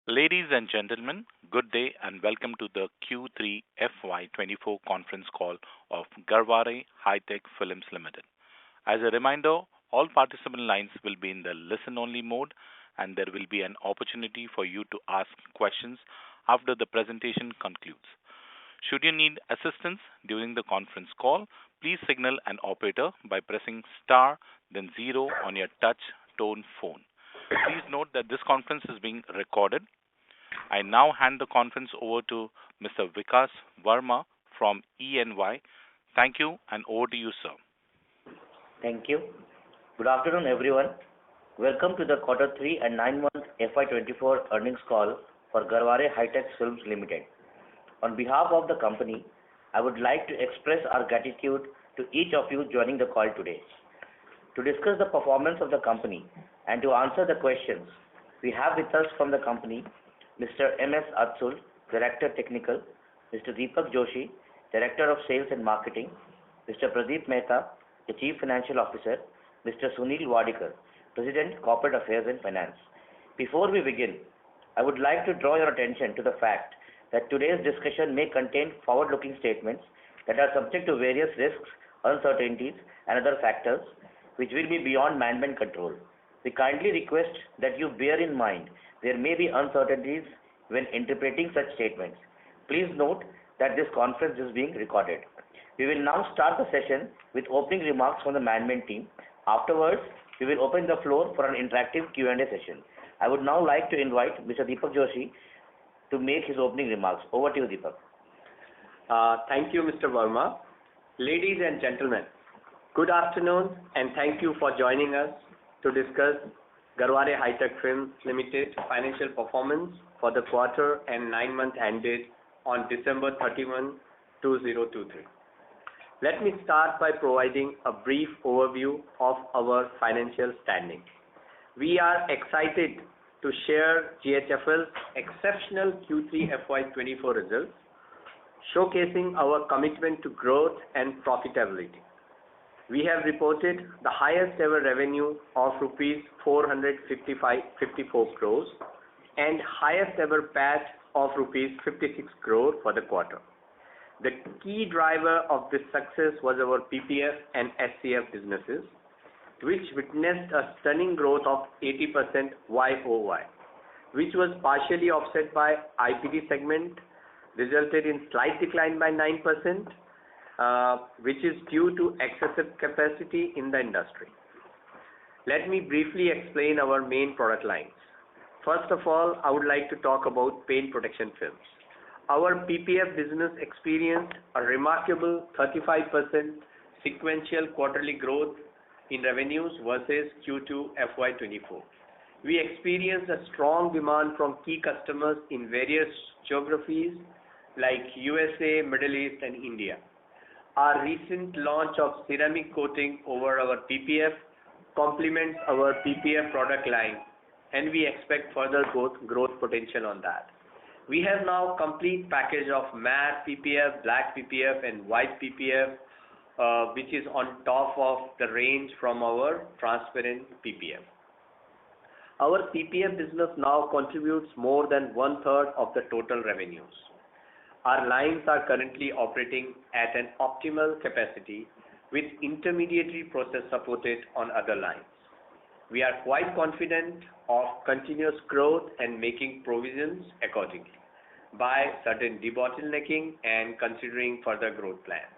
Ladies and gentlemen, good day and welcome to the Q3 FY24 conference call of Garware Hi-Tech Films Limited. As a reminder, all participant lines will be in the listen-only mode, and there will be an opportunity for you to ask questions after the presentation concludes. Should you need assistance during the conference call, please signal an operator by pressing star then zero on your touch tone phone. Please note that this conference is being recorded. I now hand the conference over to Mr. Vikas Verma from EY. Thank you, and over to you, sir. Thank you. Good afternoon, everyone. Welcome to the Quarter 3 and 9-month FY24 earnings call for Garware Hi-Tech Films Limited. On behalf of the company, I would like to express our gratitude to each of you joining the call today. To discuss the performance of the company and to answer the questions, we have with us from the company Mr. M.S. Atsul, Director Technical, Mr. Deepak Joshi, Director of Sales and Marketing, Mr. Pradeep Mehta, the Chief Financial Officer, Mr. Sunil Wadikar, President Corporate Affairs and Finance. Before we begin, I would like to draw your attention to the fact that today's discussion may contain forward-looking statements that are subject to various risks, uncertainties, and other factors which will be beyond management control. We kindly request that you bear in mind there may be uncertainties when interpreting such statements. Please note that this conference is being recorded. We will now start the session with opening remarks from the management team. Afterwards, we will open the floor for an interactive Q&A session. I would now like to invite Mr. Deepak Joshi to make his opening remarks. Over to you, Deepak. Thank you, Mr. Verma. Ladies and gentlemen, good afternoon and thank you for joining us to discuss Garware Hi-Tech Films Limited financial performance for the quarter and 9 months ended on December 31, 2023. Let me start by providing a brief overview of our financial standing. We are excited to share GHFL's exceptional Q3 FY24 results, showcasing our commitment to growth and profitability. We have reported the highest ever revenue of rupees 454 crores and highest ever PAT of rupees 56 crore for the quarter. The key driver of this success was our PPF and SCF businesses, which witnessed a stunning growth of 80% YOY, which was partially offset by IPD segment, resulted in slight decline by 9%, which is due to excessive capacity in the industry. Let me briefly explain our main product lines. First of all, I would like to talk about paint protection films. Our PPF business experienced a remarkable 35% sequential quarterly growth in revenues versus Q2 FY24. We experienced a strong demand from key customers in various geographies like USA, Middle East, and India. Our recent launch of ceramic coating over our PPF complements our PPF product line, and we expect further growth potential on that. We have now complete package of matte PPF, black PPF, and white PPF, which is on top of the range from our transparent PPF. Our PPF business now contributes more than 1/3 of the total revenues. Our lines are currently operating at an optimal capacity with intermediary process supported on other lines. We are quite confident of continuous growth and making provisions accordingly by certain debottlenecking and considering further growth plans.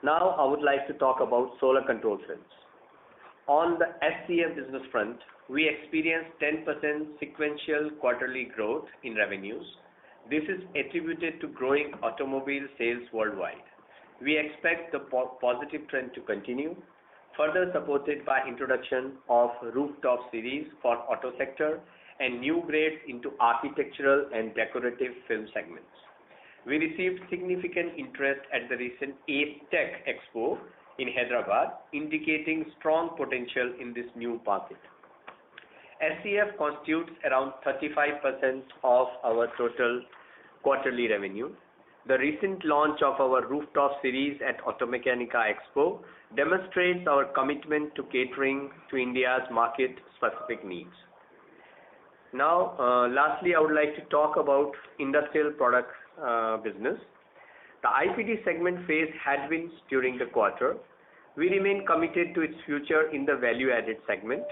Now I would like to talk about solar control films. On the SCF business front, we experienced 10% sequential quarterly growth in revenues. This is attributed to growing automobile sales worldwide. We expect the positive trend to continue, further supported by introduction of rooftop series for auto sector and new grades into architectural and decorative film segments. We received significant interest at the recent APTEC Expo in Hyderabad, indicating strong potential in this new market. SCF constitutes around 35% of our total quarterly revenue. The recent launch of our rooftop series at Automechanica Expo demonstrates our commitment to catering to India's market-specific needs. Now, lastly, I would like to talk about industrial products business. The IPD segment faced headwinds during the quarter. We remain committed to its future in the value-added segment.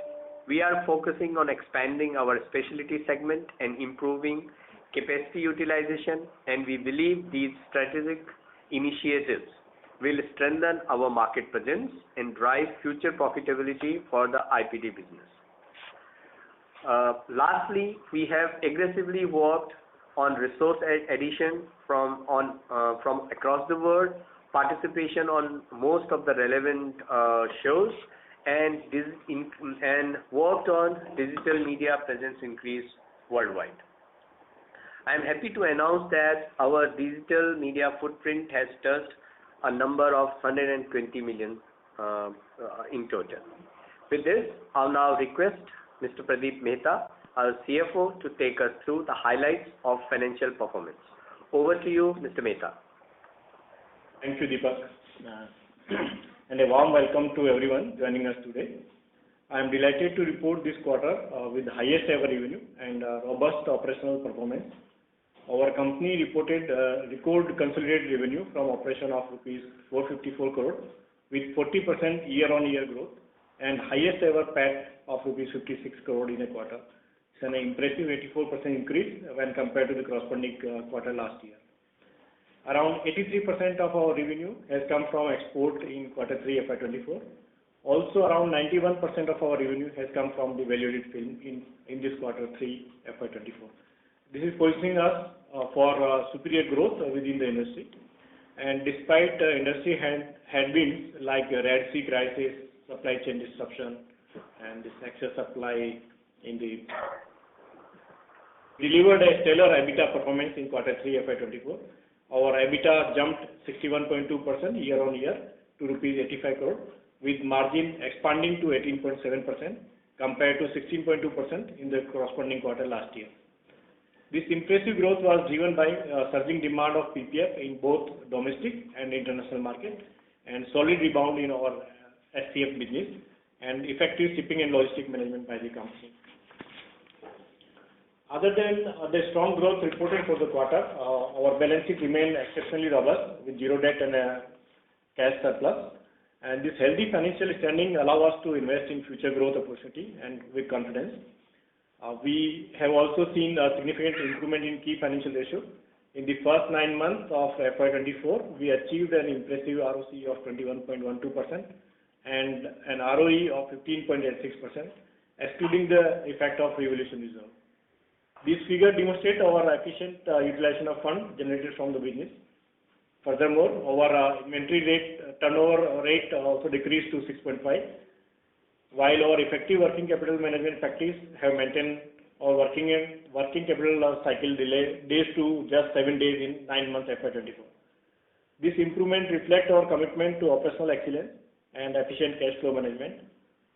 We are focusing on expanding our specialty segment and improving capacity utilization, and we believe these strategic initiatives will strengthen our market presence and drive future profitability for the IPD business. Lastly, we have aggressively worked on resource addition from across the world, participation on most of the relevant shows, and worked on digital media presence increase worldwide. I am happy to announce that our digital media footprint has touched a number of 120 million in total. With this, I'll now request Mr. Pradeep Mehta, our CFO, to take us through the highlights of financial performance. Over to you, Mr. Mehta. Thank you, Deepak. And a warm welcome to everyone joining us today. I am delighted to report this quarter with the highest ever revenue and robust operational performance. Our company reported record consolidated revenue from operation of rupees 454 crore with 40% year-on-year growth and highest ever PAT of rupees 56 crore in a quarter. It's an impressive 84% increase when compared to the corresponding quarter last year. Around 83% of our revenue has come from export in Q3 FY24. Also, around 91% of our revenue has come from the value-added film in this Q3 FY24. This is positioning us for superior growth within the industry. And despite industry headwinds like Red Sea crisis, supply chain disruption, and this excess supply in the delivered a stellar EBITDA performance in Q3 FY24. Our EBITDA jumped 61.2% year-on-year to rupees 85 crore, with margin expanding to 18.7% compared to 16.2% in the corresponding quarter last year. This impressive growth was driven by surging demand of PPF in both domestic and international market, and solid rebound in our SCF business, and effective shipping and logistic management by the company. Other than the strong growth reported for the quarter, our balance sheet remained exceptionally robust with zero debt and a cash surplus. And this healthy financial standing allows us to invest in future growth opportunity and with confidence. We have also seen a significant improvement in key financial ratios. In the first 9 months of FY24, we achieved an impressive ROC of 21.12% and an ROE of 15.86%, excluding the effect of revaluation reserve. This figure demonstrates our efficient utilization of funds generated from the business. Furthermore, our inventory rate, turnover rate also decreased to 6.5, while our effective working capital management practice have maintained our working capital cycle delay days to just 7 days in 9 months FY24. This improvement reflects our commitment to operational excellence and efficient cash flow management.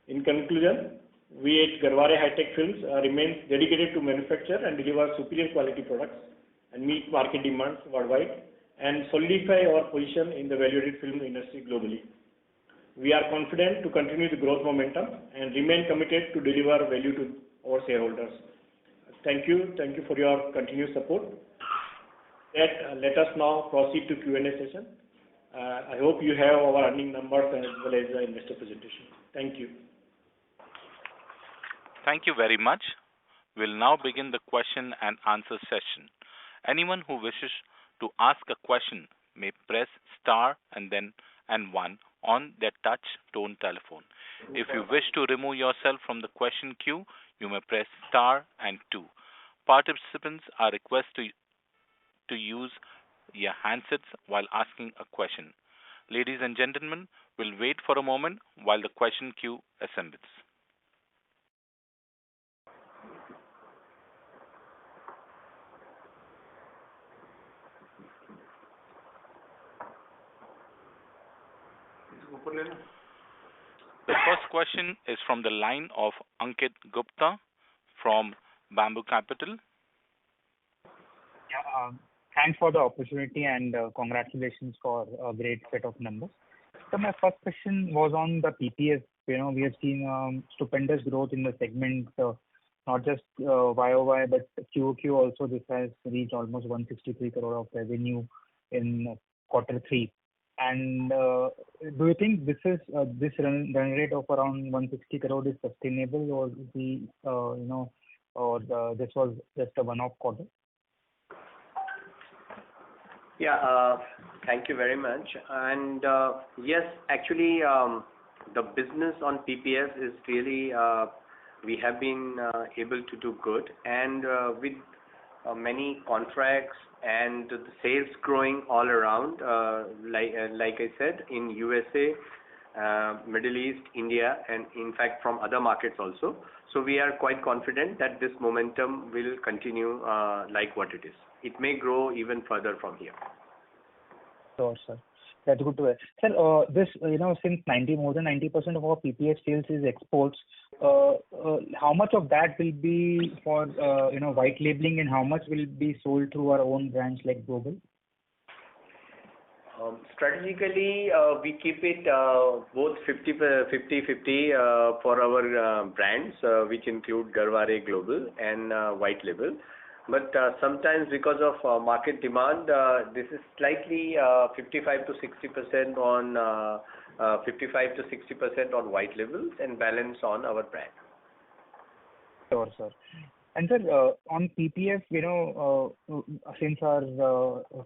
In conclusion, we at Garware Hi-Tech Films remain dedicated to manufacture and deliver superior quality products and meet market demands worldwide and solidify our position in the value-added film industry globally. We are confident to continue the growth momentum and remain committed to deliver value to our shareholders. Thank you for your continued support. Let us now proceed to Q&A session. I hope you have our earning numbers as well as the investor presentation. Thank you. Thank you very much. We'll now begin the question and answer session. Anyone who wishes to ask a question may press star and one on their touch tone telephone. If you wish to remove yourself from the question queue, you may press star and 2. Participants are requested to use your handsets while asking a question. Ladies and gentlemen, we'll wait for a moment while the question queue assembles. The first question is from the line of Ankit Gupta from Bamboo Capital. Yeah, thanks for the opportunity and congratulations for a great set of numbers. So my first question was on the PPF. We have seen stupendous growth in the segment not just YOY, but QOQ also this has reached almost 163 crore of revenue in quarter 3. And do you think this run rate of around 160 crore is sustainable, or this was just a one-off quarter? Yeah, thank you very much. And yes, actually, the business on PPF is really, we have been able to do good. And with many contracts and the sales growing all around, like I said, in USA, Middle East, India, and in fact from other markets also. So we are quite confident that this momentum will continue like what it is. It may grow even further from here. Sure, sir. That's good to hear. Sir, this, since more than 90% of our PPF sales is exports, how much of that will be for, white labeling, and how much will be sold through our own brands like Global? Strategically, we keep it both 50-50 for our brands, which include Garware Global and White Label. But sometimes because of market demand, this is slightly 55 to 60% on 55 to 60% on White Labels and balance on our brand. Sure, sir. And sir, on PPF, since our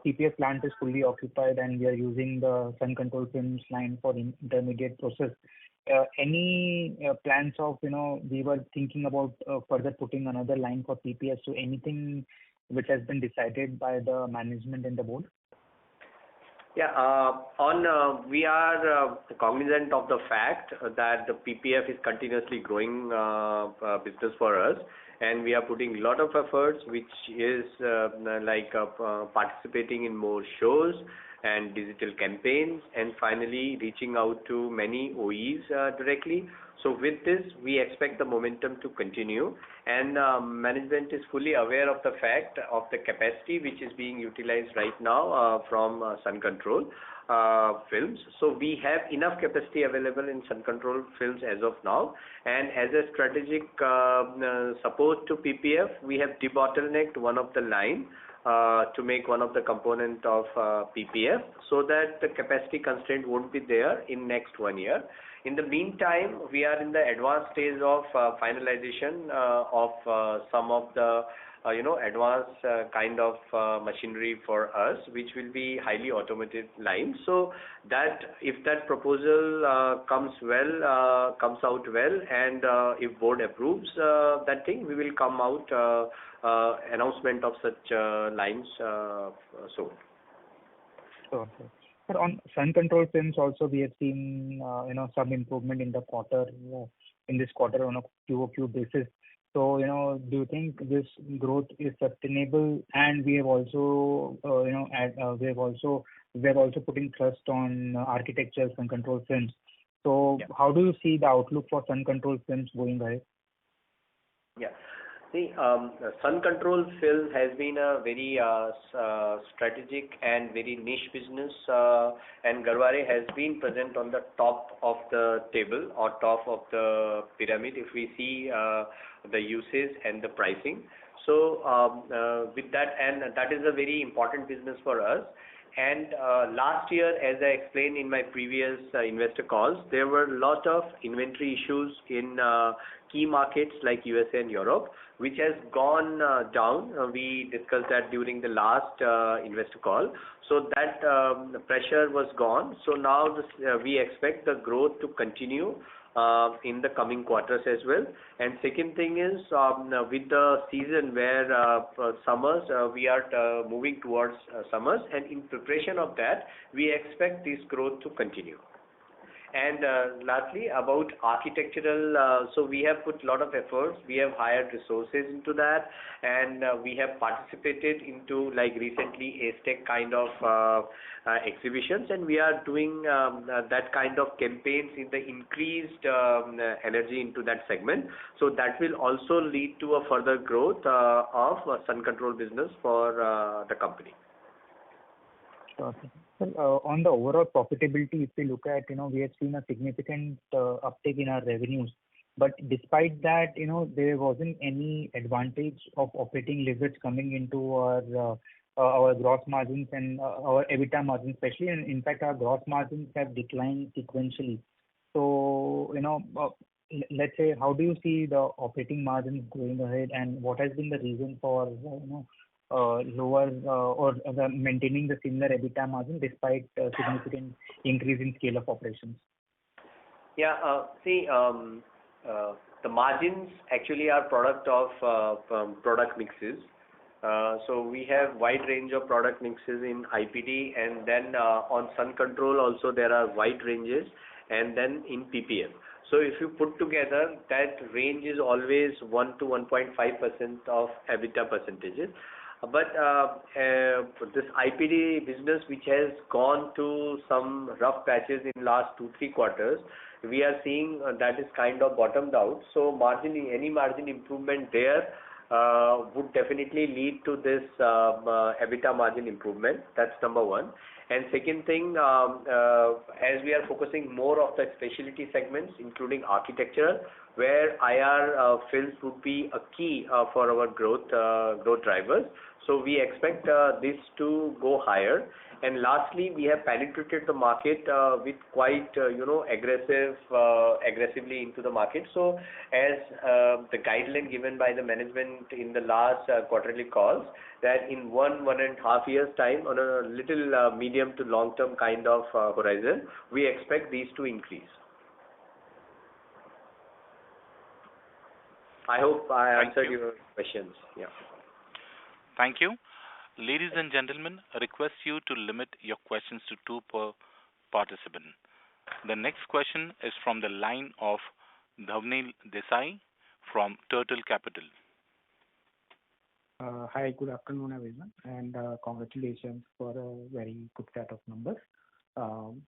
PPF plant is fully occupied and we are using the Sun Control Films line for intermediate process, any plans of, we were thinking about further putting another line for PPF, so anything which has been decided by the management and the board? Yeah, we are cognizant of the fact that the PPF is continuously growing business for us, and we are putting a lot of efforts, which is participating in more shows and digital campaigns, and finally reaching out to many OEs directly. So with this, we expect the momentum to continue, and management is fully aware of the fact of the capacity which is being utilized right now from Sun Control Films. So we have enough capacity available in Sun Control Films as of now, and as a strategic support to PPF, we have debottlenecked one of the line to make one of the component of PPF, so that the capacity constraint won't be there in next 1 year. In the meantime, we are in the advanced stage of finalization of some of the advanced kind of machinery for us, which will be highly automated lines. So that if that proposal comes out well, and if board approves that thing, we will come out announcement of such lines soon. Sure. Sir, on Sun Control Films also, we have seen some improvement in the quarter, in this quarter on a QOQ basis. So do you think this growth is sustainable? And we have also putting thrust on architecture Sun Control Films. So how do you see the outlook for Sun Control Films going ahead? Yeah. See, Sun Control Film has been a very strategic and very niche business, and Garware has been present on the top of the table or top of the pyramid if we see the usage and the pricing. So with that, and that is a very important business for us. And last year, as I explained in my previous investor calls, there were a lot of inventory issues in key markets like USA and Europe, which has gone down. We discussed that during the last investor call. So that pressure was gone. So now we expect the growth to continue in the coming quarters as well. And second thing is, with the season where summers, we are moving towards summers, and in preparation of that, we expect this growth to continue. And lastly, about architectural, so we have put a lot of efforts. We have hired resources into that, and we have participated into, like recently, ASTEC kind of exhibitions, and we are doing that kind of campaigns in the increased energy into that segment. So that will also lead to a further growth of Sun Control business for the company. Okay. Well, on the overall profitability, if we look at, we have seen a significant uptake in our revenues, But despite that, there wasn't any advantage of operating leverage coming into our gross margins and our EBITDA margins especially. And in fact, our gross margins have declined sequentially. So, let's say, how do you see the operating margins going ahead, and what has been the reason for, lower or maintaining the similar EBITDA margin despite significant increase in scale of operations? Yeah, the margins actually are product of product mixes. So we have wide range of product mixes in IPD, and then on Sun Control also there are wide ranges, and then in PPF. So if you put together, that range is always 1 to 1.5% of EBITDA percentages. But this IPD business, which has gone to some rough patches in last 2-3 quarters, we are seeing that is kind of bottomed out. So any margin improvement there would definitely lead to this EBITDA margin improvement. That's number one. And second thing, as we are focusing more of the specialty segments, including architecture, where IR films would be a key for our growth drivers. So we expect this to go higher. And lastly, we have penetrated the market with quite aggressively into the market. So as the guideline given by the management in the last quarterly calls, that in 1.5 years time, on a little medium to long term kind of horizon, we expect these to increase. I hope I answered your questions. Yeah. Thank you. Ladies and gentlemen, I request you to limit your questions to 2 per participant. The next question is from the line of Dhavnil Desai from Turtle Capital. Hi, good afternoon, everyone, and congratulations for a very good set of numbers.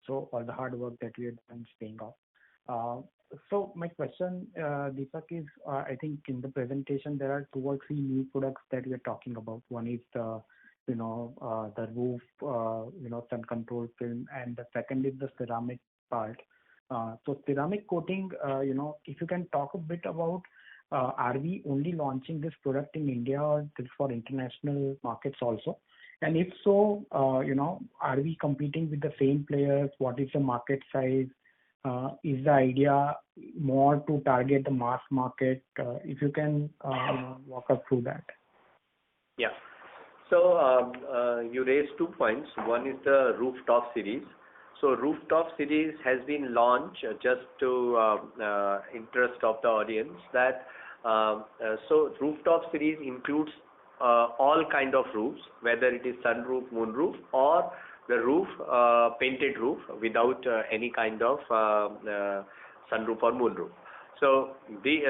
So all the hard work that we have done is paying off. So my question, Deepak, is I think in the presentation there are 2 or 3 new products that we are talking about. One is the roof, sun control film, and the second is the ceramic part. So ceramic coating, if you can talk a bit about, are we only launching this product in India or this for international markets also? And if so, are we competing with the same players? What is the market size? Is the idea more to target the mass market? If you can walk us through that. Yeah. So you raised 2 points. One is the rooftop series. So rooftop series has been launched just to interest of the audience. That so rooftop series includes all kind of roofs, whether it is sunroof, moonroof, or the roof painted roof without any kind of sunroof or moonroof. So these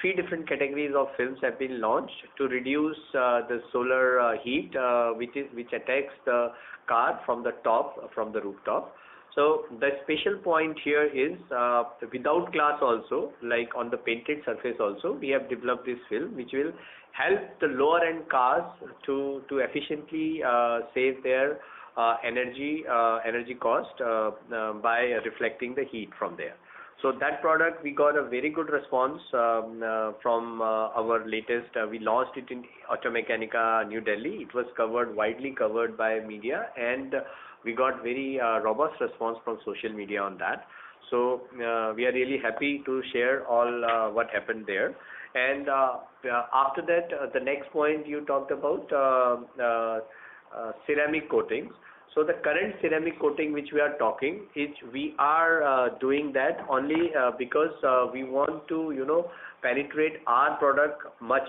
3 different categories of films have been launched to reduce the solar heat which attacks the car from the top, from the rooftop. So the special point here is without glass also, like on the painted surface also, we have developed this film which will help the lower end cars to efficiently save their energy cost by reflecting the heat from there. So that product, we got a very good response from our latest. We launched it in Automechanica, New Delhi. It was widely covered by media, and we got very robust response from social media on that. So we are really happy to share all what happened there. And after that, the next point you talked about ceramic coatings. So the current ceramic coating which we are talking is we are doing that only because we want to penetrate our product much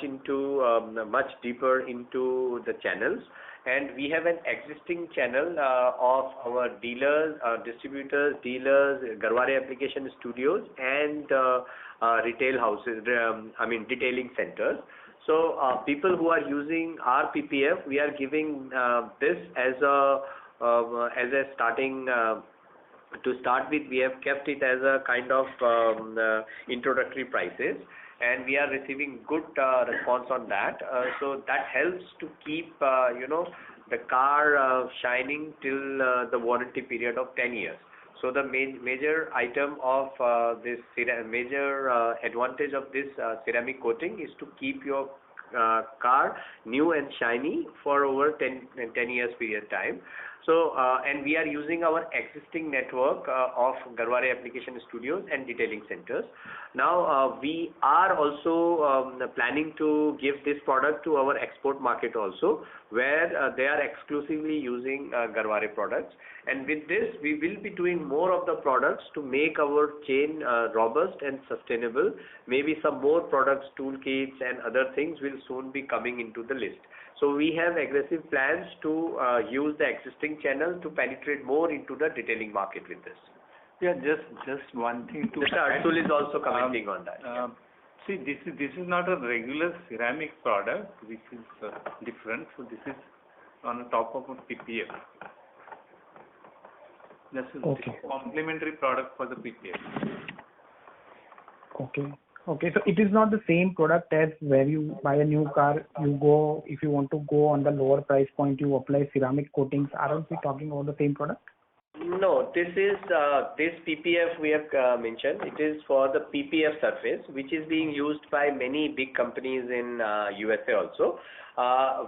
deeper into the channels, and we have an existing channel of our dealers, distributors, Garware application studios, and retail houses. Detailing centers. So people who are using our PPF, we are giving this as a starting to start with. We have kept it as a kind of introductory prices, and we are receiving good response on that. So that helps to keep the car shining till the warranty period of 10 years. So the major item of this major advantage of this ceramic coating is to keep your car new and shiny for over 10 years period time. So, and we are using our existing network of Garware application studios and detailing centers. Now, we are also planning to give this product to our export market also, where they are exclusively using Garware products. And with this, we will be doing more of the products to make our chain robust and sustainable. Maybe some more products, toolkits and other things will soon be coming into the list. So we have aggressive plans to use the existing channel to penetrate more into the detailing market with this. Yeah, just one thing to Mr. Arsul is also commenting on that. See, this is not a regular ceramic product, which is different. So this is on top of a PPF. This is a complementary product for the PPF. Okay, so it is not the same product as where you buy a new car, you go, if you want to go on the lower price point, you apply ceramic coatings. Aren't we talking about the same product? No, this is this PPF we have mentioned. It is for the PPF surface, which is being used by many big companies in USA also.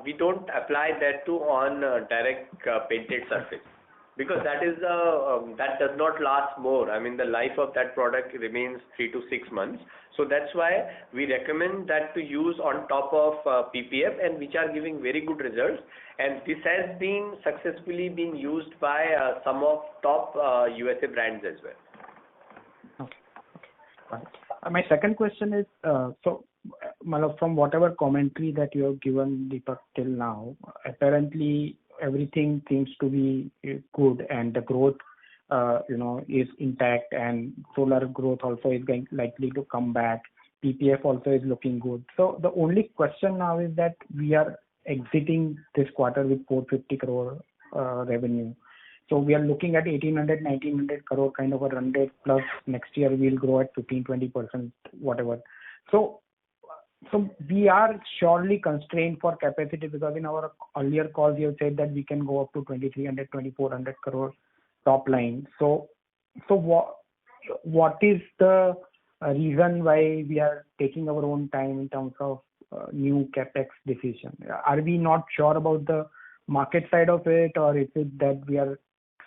We don't apply that to on direct painted surface, because that is that does not last more. I mean, the life of that product remains 3 to 6 months. So that's why we recommend that to use on top of PPF, and which are giving very good results. And this has been successfully being used by some of top USA brands as well. Okay. My second question is, so from whatever commentary that you have given, Deepak, till now, apparently everything seems to be good, and the growth is intact, and solar growth also is likely to come back. PPF also is looking good. So the only question now is that we are exiting this quarter with 450 crore revenue. So we are looking at 1,800-1,900 crore kind of a run rate, plus next year we'll grow at 15-20%, whatever. So we are surely constrained for capacity, because in our earlier calls you have said that we can go up to 2,300-2,400 crore top line. So what is the reason why we are taking our own time in terms of new capex decision? Are we not sure about the market side of it, or is it that we are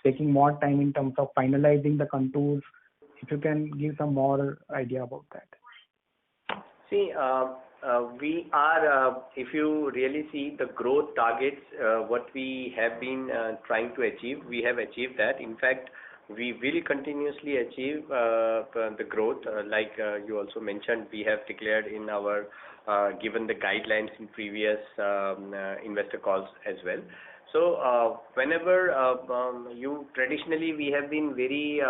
taking more time in terms of finalizing the contours? If you can give some more idea about that. See, we are, if you really see the growth targets, what we have been trying to achieve, we have achieved that. In fact, we will continuously achieve the growth. Like you also mentioned, we have declared in our, given the guidelines in previous investor calls as well. So whenever traditionally we have been very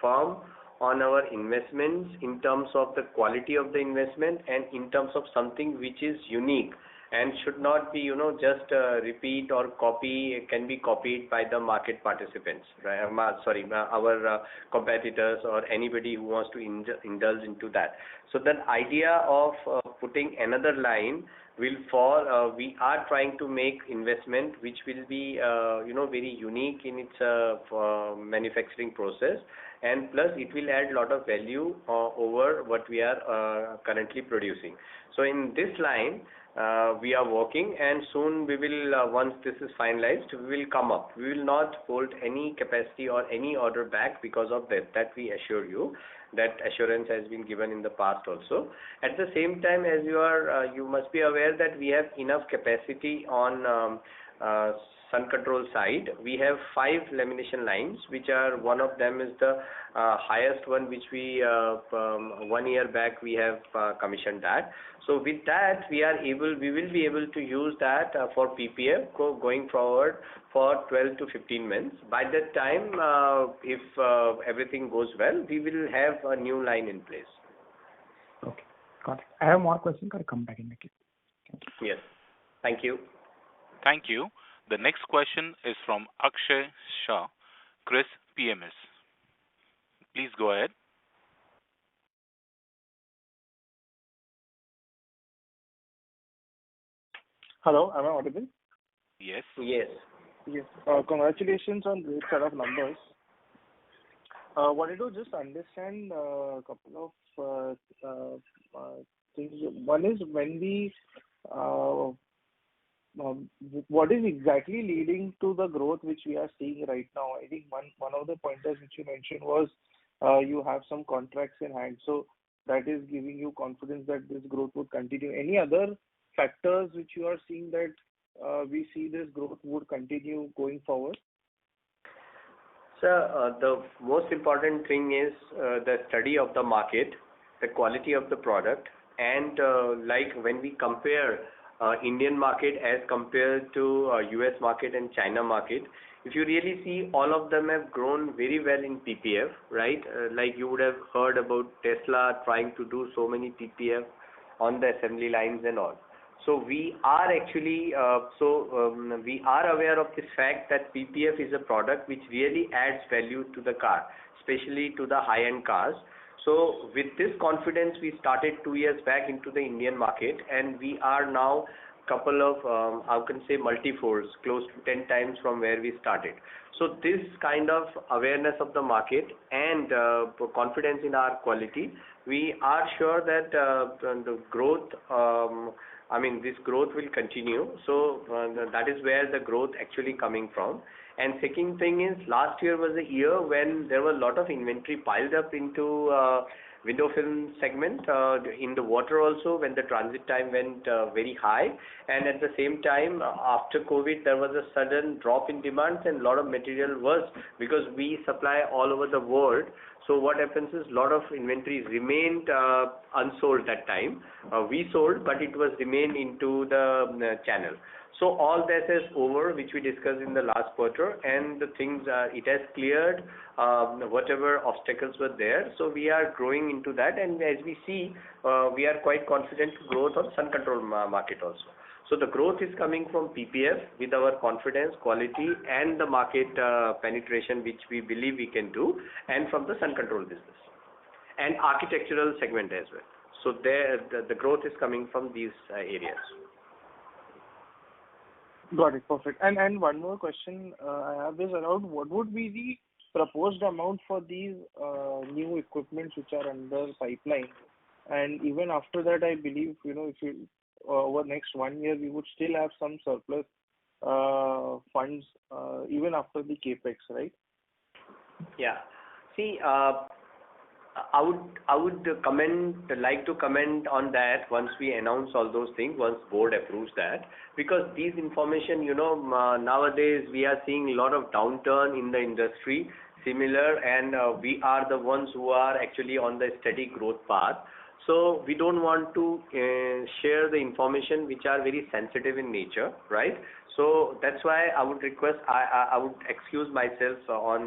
firm on our investments in terms of the quality of the investment, and in terms of something which is unique and should not be just repeat or copy, can be copied by the market participants, right? Our competitors or anybody who wants to indulge into that. So that idea of putting another line will fall. We are trying to make investment which will be very unique in its manufacturing process, and plus it will add lot of value over what we are currently producing. So in this line we are working, and soon we will, once this is finalized, we will come up. We will not hold any capacity or any order back because of that we assure you. That assurance has been given in the past also. At the same time, as you must be aware that we have enough capacity on sun control side. We have 5 lamination lines, which are, one of them is the highest one, which we 1 year back we have commissioned that. So with that we will be able to use that for PPF going forward for 12 to 15 months. By that time, if everything goes well, we will have a new line in place. Okay, got it. I have more questions. I'll come back in the queue. Yes, thank you. Thank you. The next question is from Akshay Shah, Chris PMS. Please go ahead. Hello, am I audible? Yes. Yes. Yes. Congratulations on great set of numbers. Wanted to just understand a couple of things. One is when uh, what is exactly leading to the growth which we are seeing right now? I think one of the pointers which you mentioned was you have some contracts in hand, so that is giving you confidence that this growth would continue. Any other factors which you are seeing that we see this growth would continue going forward? Sir, the most important thing is the study of the market, the quality of the product, and like when we compare Indian market as compared to US market and China market, if you really see, all of them have grown very well in PPF, right? Like you would have heard about Tesla trying to do so many PPF on the assembly lines and all. So we are actually we are aware of this fact that PPF is a product which really adds value to the car, especially to the high-end cars. So with this confidence, we started 2 years back into the Indian market, and we are now couple of I can say multifolds, close to 10 times from where we started. So this kind of awareness of the market and confidence in our quality, we are sure that the growth this growth will continue. So that is where the growth actually coming from. And second thing is, last year was a year when there were a lot of inventory piled up into window film segment, in the water also, when the transit time went very high, and at the same time after COVID there was a sudden drop in demands, and a lot of material was, because we supply all over the world. So what happens is, a lot of inventories remained unsold that time. We sold, but it was remained into the channel. So all that is over, which we discussed in the last quarter, and the things it has cleared whatever obstacles were there. So we are growing into that, and as we see, we are quite confident growth on sun control market also. So the growth is coming from PPF with our confidence, quality, and the market penetration which we believe we can do, and from the sun control business and architectural segment as well. So there, the growth is coming from these areas. Got it. Perfect. And one more question I have is around what would be the proposed amount for these new equipments which are under pipeline, and even after that, I believe, if you over next 1 year we would still have some surplus funds even after the capex, right? Yeah. See, I would like to comment on that once we announce all those things, once board approves that, because these information, nowadays we are seeing a lot of downturn in the industry, similar, and we are the ones who are actually on the steady growth path. So we don't want to share the information which are very sensitive in nature, right? So that's why I would request, I would excuse myself on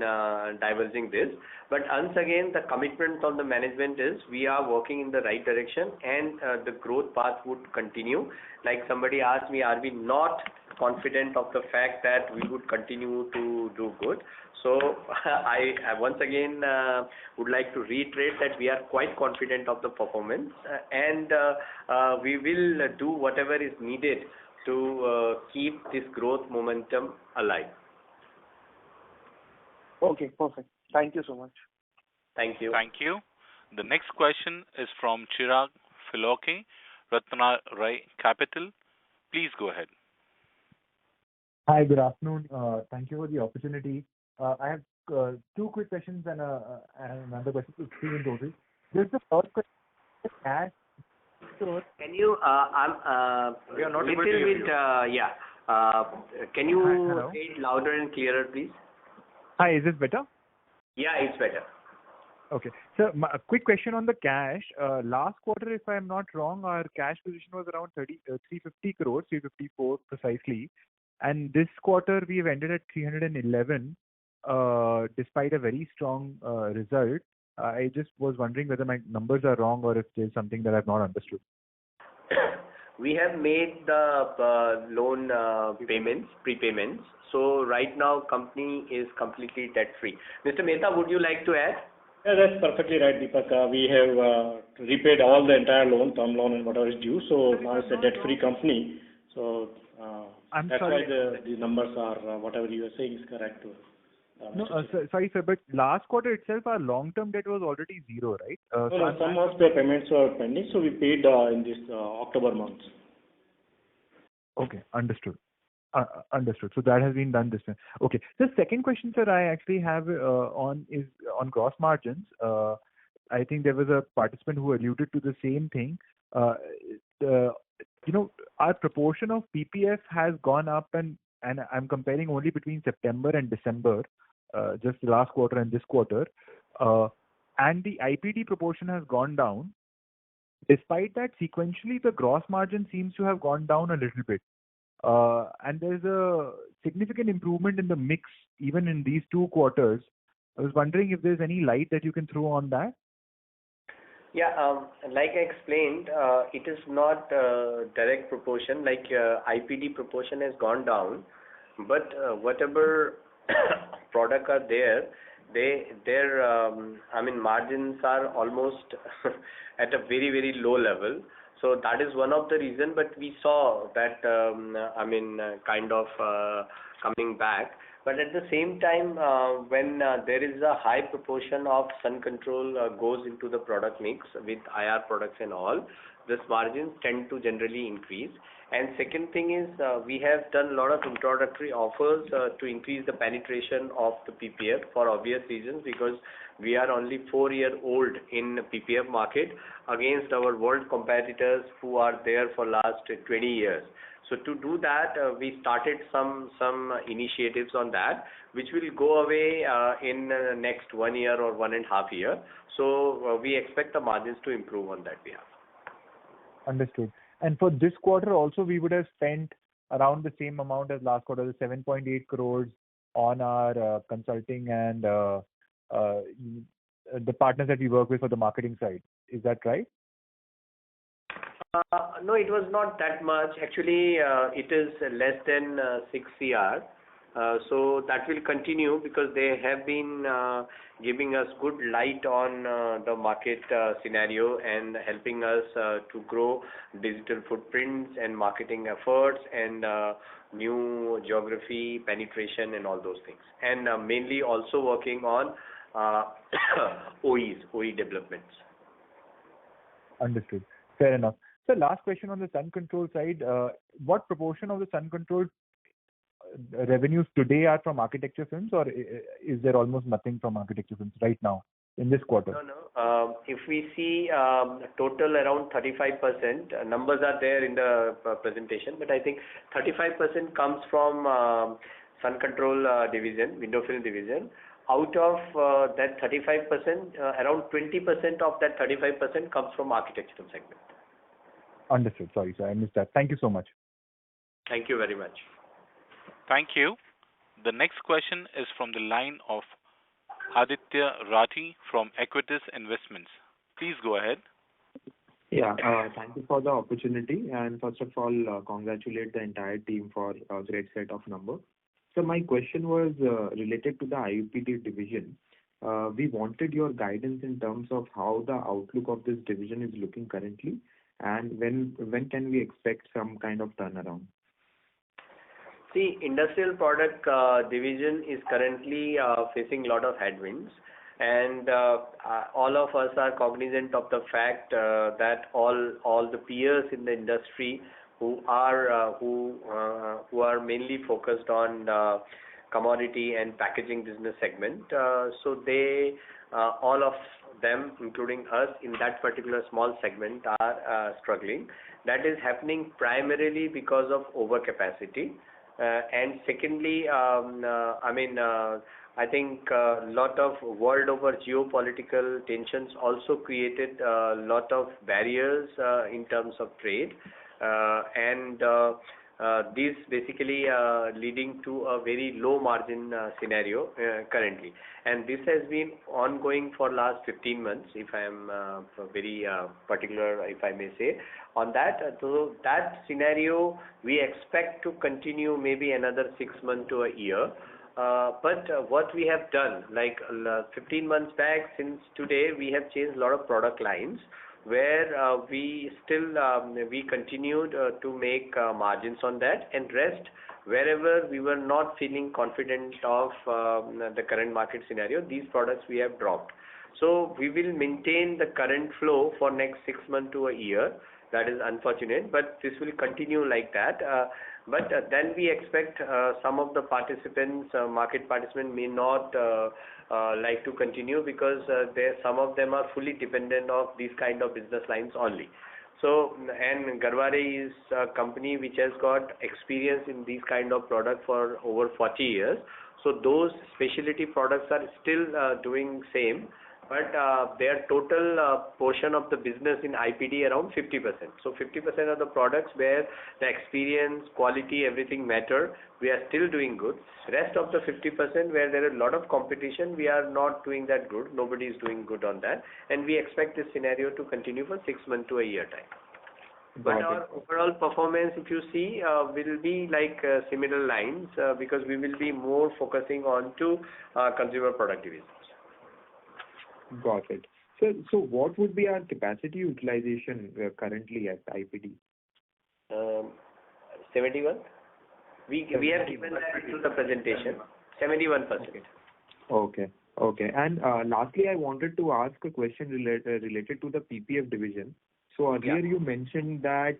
divulging this. But once again, the commitment on the management is we are working in the right direction, and the growth path would continue. Like somebody asked me, are we not confident of the fact that we would continue to do good? So I once again would like to reiterate that we are quite confident of the performance, and we will do whatever is needed to keep this growth momentum alive. Okay, perfect. Thank you so much. Thank you. Thank you. The next question is from Chirag Filoke, Ratnaray Capital. Please go ahead. Hi, good afternoon. Thank you for the opportunity. I have two quick questions and another question, three in total. Just the first question, cash. Can you? We are not able to hear you. Can you say it louder and clearer, please? Hi, is this better? Yeah, it's better. Okay. So, a quick question on the cash. Last quarter, if I am not wrong, our cash position was around 350 crores, 354 precisely. And this quarter, we've ended at 311, despite a very strong result. I just was wondering whether my numbers are wrong or if there's something that I've not understood. We have made the loan prepayments. So right now, company is completely debt-free. Mr. Mehta, would you like to add? Yeah, that's perfectly right, Deepak. We have repaid all the entire loan, term loan, and whatever is due. So now it's a debt-free company. So that's why the numbers are whatever you are saying is correct. No, sorry, sir, but last quarter itself, our long-term debt was already zero, right? No, some of the payments were pending, so we paid in this October month. Okay, understood. Understood. So that has been done this time. Okay. The second question, sir, I actually have on gross margins. I think there was a participant who alluded to the same thing. Our proportion of PPF has gone up, and I'm comparing only between September and December, just the last quarter and this quarter. And the IPD proportion has gone down. Despite that, sequentially, the gross margin seems to have gone down a little bit. And there's a significant improvement in the mix even in these 2 quarters. I was wondering if there's any light that you can throw on that. Yeah, like I explained, it is not direct proportion, like IPD proportion has gone down, but whatever product are there, their margins are almost at a very, very low level. So that is one of the reason, but we saw that, kind of coming back. But at the same time, when there is a high proportion of sun control goes into the product mix with IR products and all, this margins tend to generally increase. And second thing is, we have done a lot of introductory offers to increase the penetration of the PPF for obvious reasons, because we are only 4-year-old in PPF market against our world competitors who are there for last 20 years. So to do that, we started some initiatives on that, which will go away in next 1 year or 1.5 year. So we expect the margins to improve on that behalf. Understood. And for this quarter also, we would have spent around the same amount as last quarter, the 7.8 crores on our consulting and the partners that we work with for the marketing side. Is that right? No, it was not that much. Actually, it is less than 6 CR. So that will continue because they have been giving us good light on the market scenario and helping us to grow digital footprints and marketing efforts and new geography penetration and all those things. And mainly also working on OE developments. Understood. Fair enough. So last question on the sun control side, what proportion of the sun control revenues today are from architecture films, or is there almost nothing from architecture films right now in this quarter? No. If we see total around 35%, numbers are there in the presentation, but I think 35% comes from sun control division, window film division. Out of that 35%, around 20% of that 35% comes from architectural segment. Understood. Sorry, sir, I missed that. Thank you so much. Thank you very much. Thank you. The next question is from the line of Aditya Rathi from Equitas Investments. Please go ahead. Yeah, thank you for the opportunity. And first of all, congratulate the entire team for a great set of numbers. So my question was related to the IUPD division. We wanted your guidance in terms of how the outlook of this division is looking currently, and when can we expect some kind of turnaround? See, industrial product division is currently facing a lot of headwinds, and all of us are cognizant of the fact that all the peers in the industry who are mainly focused on commodity and packaging business segment, so they all of them, including us in that particular small segment, are struggling. That is happening primarily because of overcapacity. And secondly, I think a lot of world over geopolitical tensions also created a lot of barriers in terms of trade, and this basically leading to a very low margin scenario currently. And this has been ongoing for last 15 months, if I am very particular, if I may say, on that. So that scenario we expect to continue maybe another 6 months to a year. But what we have done, like 15 months back, since today we have changed a lot of product lines, where we continued to make margins on that, and rest wherever we were not feeling confident of the current market scenario, these products we have dropped. So we will maintain the current flow for next 6 months to a year. That is unfortunate, but this will continue like that. But then we expect some of the participants, market participants may not like to continue, because some of them are fully dependent of these kind of business lines only. So, and Garware is a company which has got experience in these kind of products for over 40 years. So those specialty products are still doing same, but their total portion of the business in IPD around 50%. So 50% of the products where the experience, quality, everything matter, we are still doing good. Rest of the 50% where there is a lot of competition, we are not doing that good. Nobody is doing good on that, and we expect this scenario to continue for 6 months to a year time. But our overall performance, if you see, will be like similar lines, because we will be more focusing on to consumer product divisions. Got it. So what would be our capacity utilization currently at IPD? 71. We have given that to the presentation. 71%. Okay. And lastly, I wanted to ask a question related to the PPF division. So earlier you mentioned that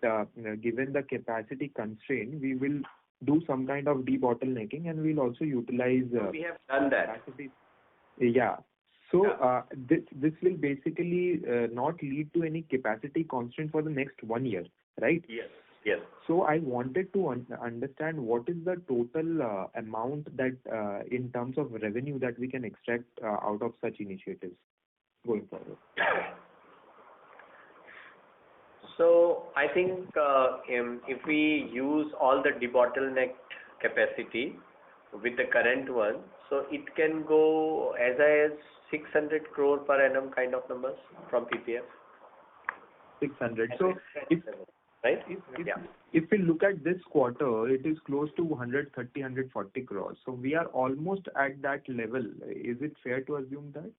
given the capacity constraint, we will do some kind of debottlenecking, and we'll also utilize. We have done that. Capacity. Yeah. So this will basically not lead to any capacity constraint for the next 1 year, right? Yes. So I wanted to understand what is the total amount that in terms of revenue that we can extract out of such initiatives going forward. So I think if we use all the debottleneck capacity with the current one, so it can go as high as 600 crore per annum kind of numbers from PPF. 600. So if we look at this quarter, it is close to 130, 140 crores. So we are almost at that level. Is it fair to assume that?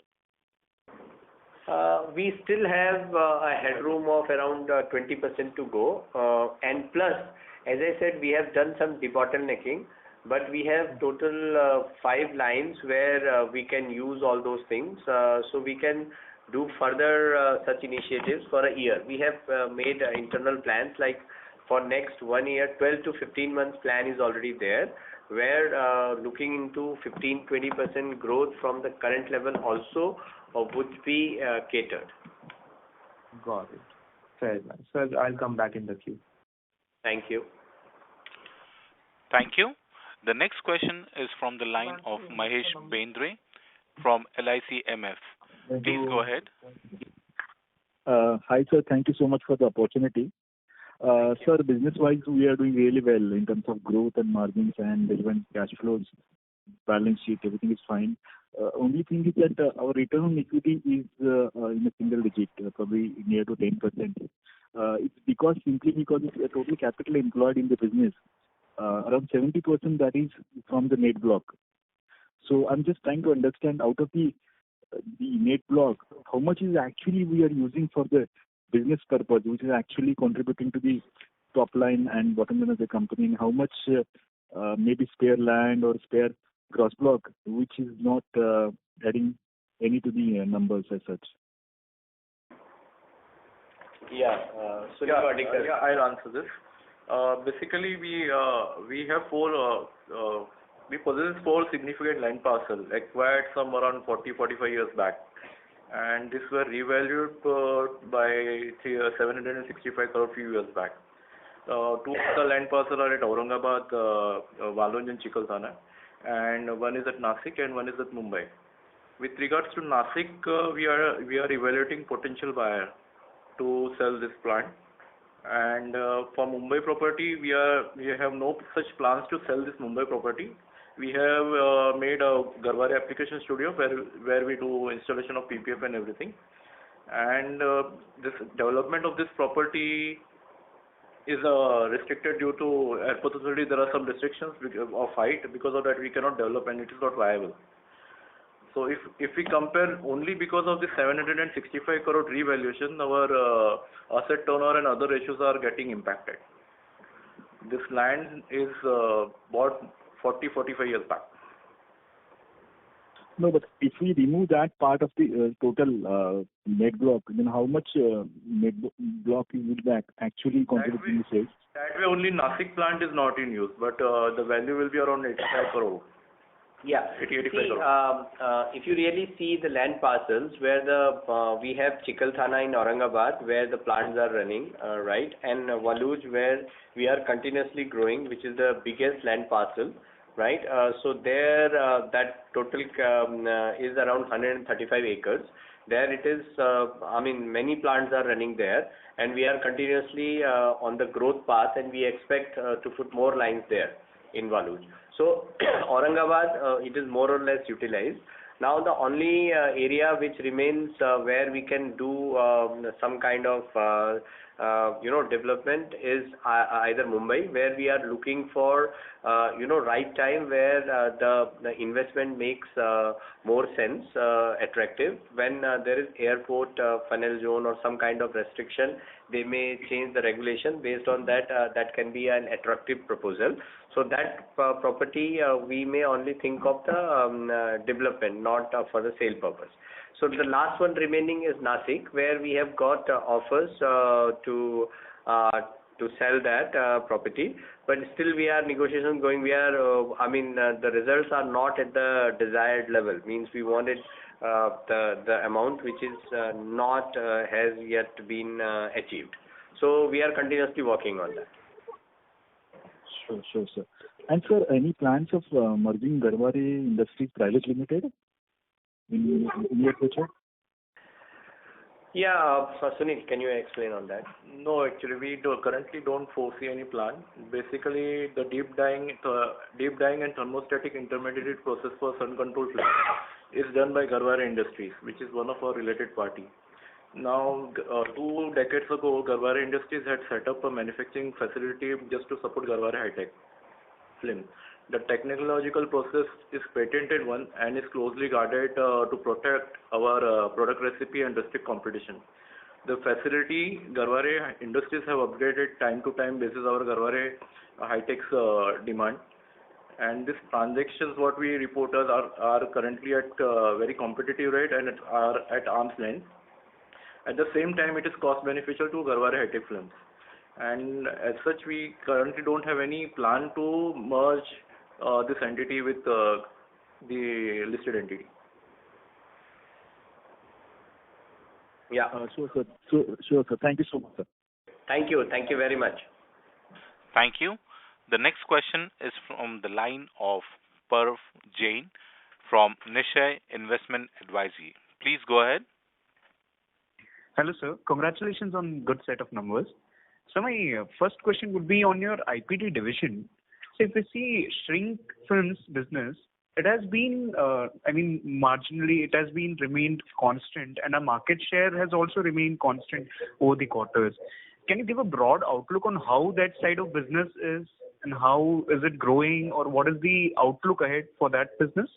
We still have a headroom of around 20% to go. And plus, as I said, we have done some debottlenecking, but we have total 5 lines where we can use all those things. So we can do further such initiatives for a year. We have made internal plans, like for next 1 year, 12 to 15 months plan is already there, where looking into 15-20% growth from the current level also would be catered. Got it. Fair enough. Sir, I'll come back in the queue. Thank you. Thank you. The next question is from the line of Mahesh Bendre from LIC MF. Please go ahead. Hi, sir. Thank you so much for the opportunity. Sir, business-wise, we are doing really well in terms of growth and margins and relevant cash flows, balance sheet, everything is fine. Only thing is that our return on equity is in a single digit, probably near to 10%. It's simply because it's a total capital employed in the business. Around 70% that is from the net block. So I'm just trying to understand, out of the net block, how much is actually we are using for the business purpose, which is actually contributing to the top line and bottom line of the company, and how much maybe spare land or spare gross block, which is not adding any to the numbers as such. I'll answer this. Basically, we have we possess 4 significant land parcels acquired some around 40-45 years back, and these were revalued by 765 crore few years back. 2 of the land parcels are at Aurangabad, Walunj and Chikhalsana, and one is at Nasik and one is at Mumbai. With regards to Nasik, we are evaluating potential buyer to sell this plant. And for Mumbai property, we have no such plans to sell this Mumbai property. We have made a Garware application studio where we do installation of PPF and everything. And this development of this property is restricted due to airport authority. There are some restrictions of height. Because of that, we cannot develop and it is not viable. So if we compare only because of the 765 crore revaluation, our asset turnover and other ratios are getting impacted. This land is bought 45 years back. No, but if we remove that part of the total net block, then how much net block would that actually contribute to the sales? That way only Nasik plant is not in use, but the value will be around 85 crore. Yeah. 85 See, crore. if you really see the land parcels where we have Chikalthana in Aurangabad where the plants are running, right, and Waluj where we are continuously growing, which is the biggest land parcel, right. So there that total is around 135 acres. There it is. Many plants are running there, and we are continuously on the growth path, and we expect to put more lines there in Waluj. So Aurangabad, it is more or less utilized. Now the only area which remains where we can do some kind of development is either Mumbai, where we are looking for right time where the investment makes more sense, attractive. When there is airport funnel zone or some kind of restriction, they may change the regulation. Based on that, that can be an attractive proposal. So that property we may only think of the development, not for the sale purpose. So the last one remaining is Nasik, where we have got offers to sell that property, but still we are negotiation going. We are, the results are not at the desired level. Means we wanted the amount which is not has yet been achieved. So we are continuously working on that. Sure, sir. And sir, any plans of merging Garware Industries Private Limited in near future? Yeah, Sunil, can you explain on that? No, actually, we currently don't foresee any plan. Basically, the deep dyeing and thermostatic intermediate process for sun control film is done by Garware Industries, which is one of our related party. Now, 2 decades ago, Garware Industries had set up a manufacturing facility just to support Garware Hi-Tech Film. The technological process is patented one and is closely guarded to protect our product recipe and restrict competition. The facility, Garware Industries have upgraded time to time basis our Garware Hi-Tech's demand. And these transactions, what we reported, are currently at very competitive rate and are at arm's length. At the same time, it is cost beneficial to Garware Hi-Tech Films. And as such, we currently don't have any plan to merge this entity with the listed entity. Yeah. Sure, sir. Thank you so much, sir. Thank you. Thank you very much. Thank you. The next question is from the line of Parv Jain from Nishai Investment Advisory. Please go ahead. Hello, sir. Congratulations on good set of numbers. So my first question would be on your IPD division. So if you see shrink films business, it has been, marginally, it has been remained constant, and our market share has also remained constant over the quarters. Can you give a broad outlook on how that side of business is, and how is it growing, or what is the outlook ahead for that business?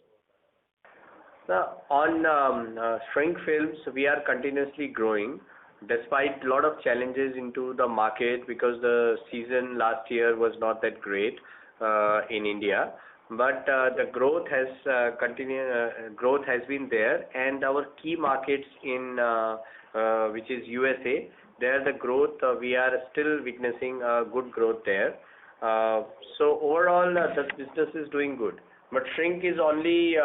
On shrink films, we are continuously growing despite a lot of challenges into the market because the season last year was not that great in India. But the growth has growth has been there, and our key markets in which is USA, there the growth we are still witnessing good growth there. So overall, the business is doing good. But shrink is only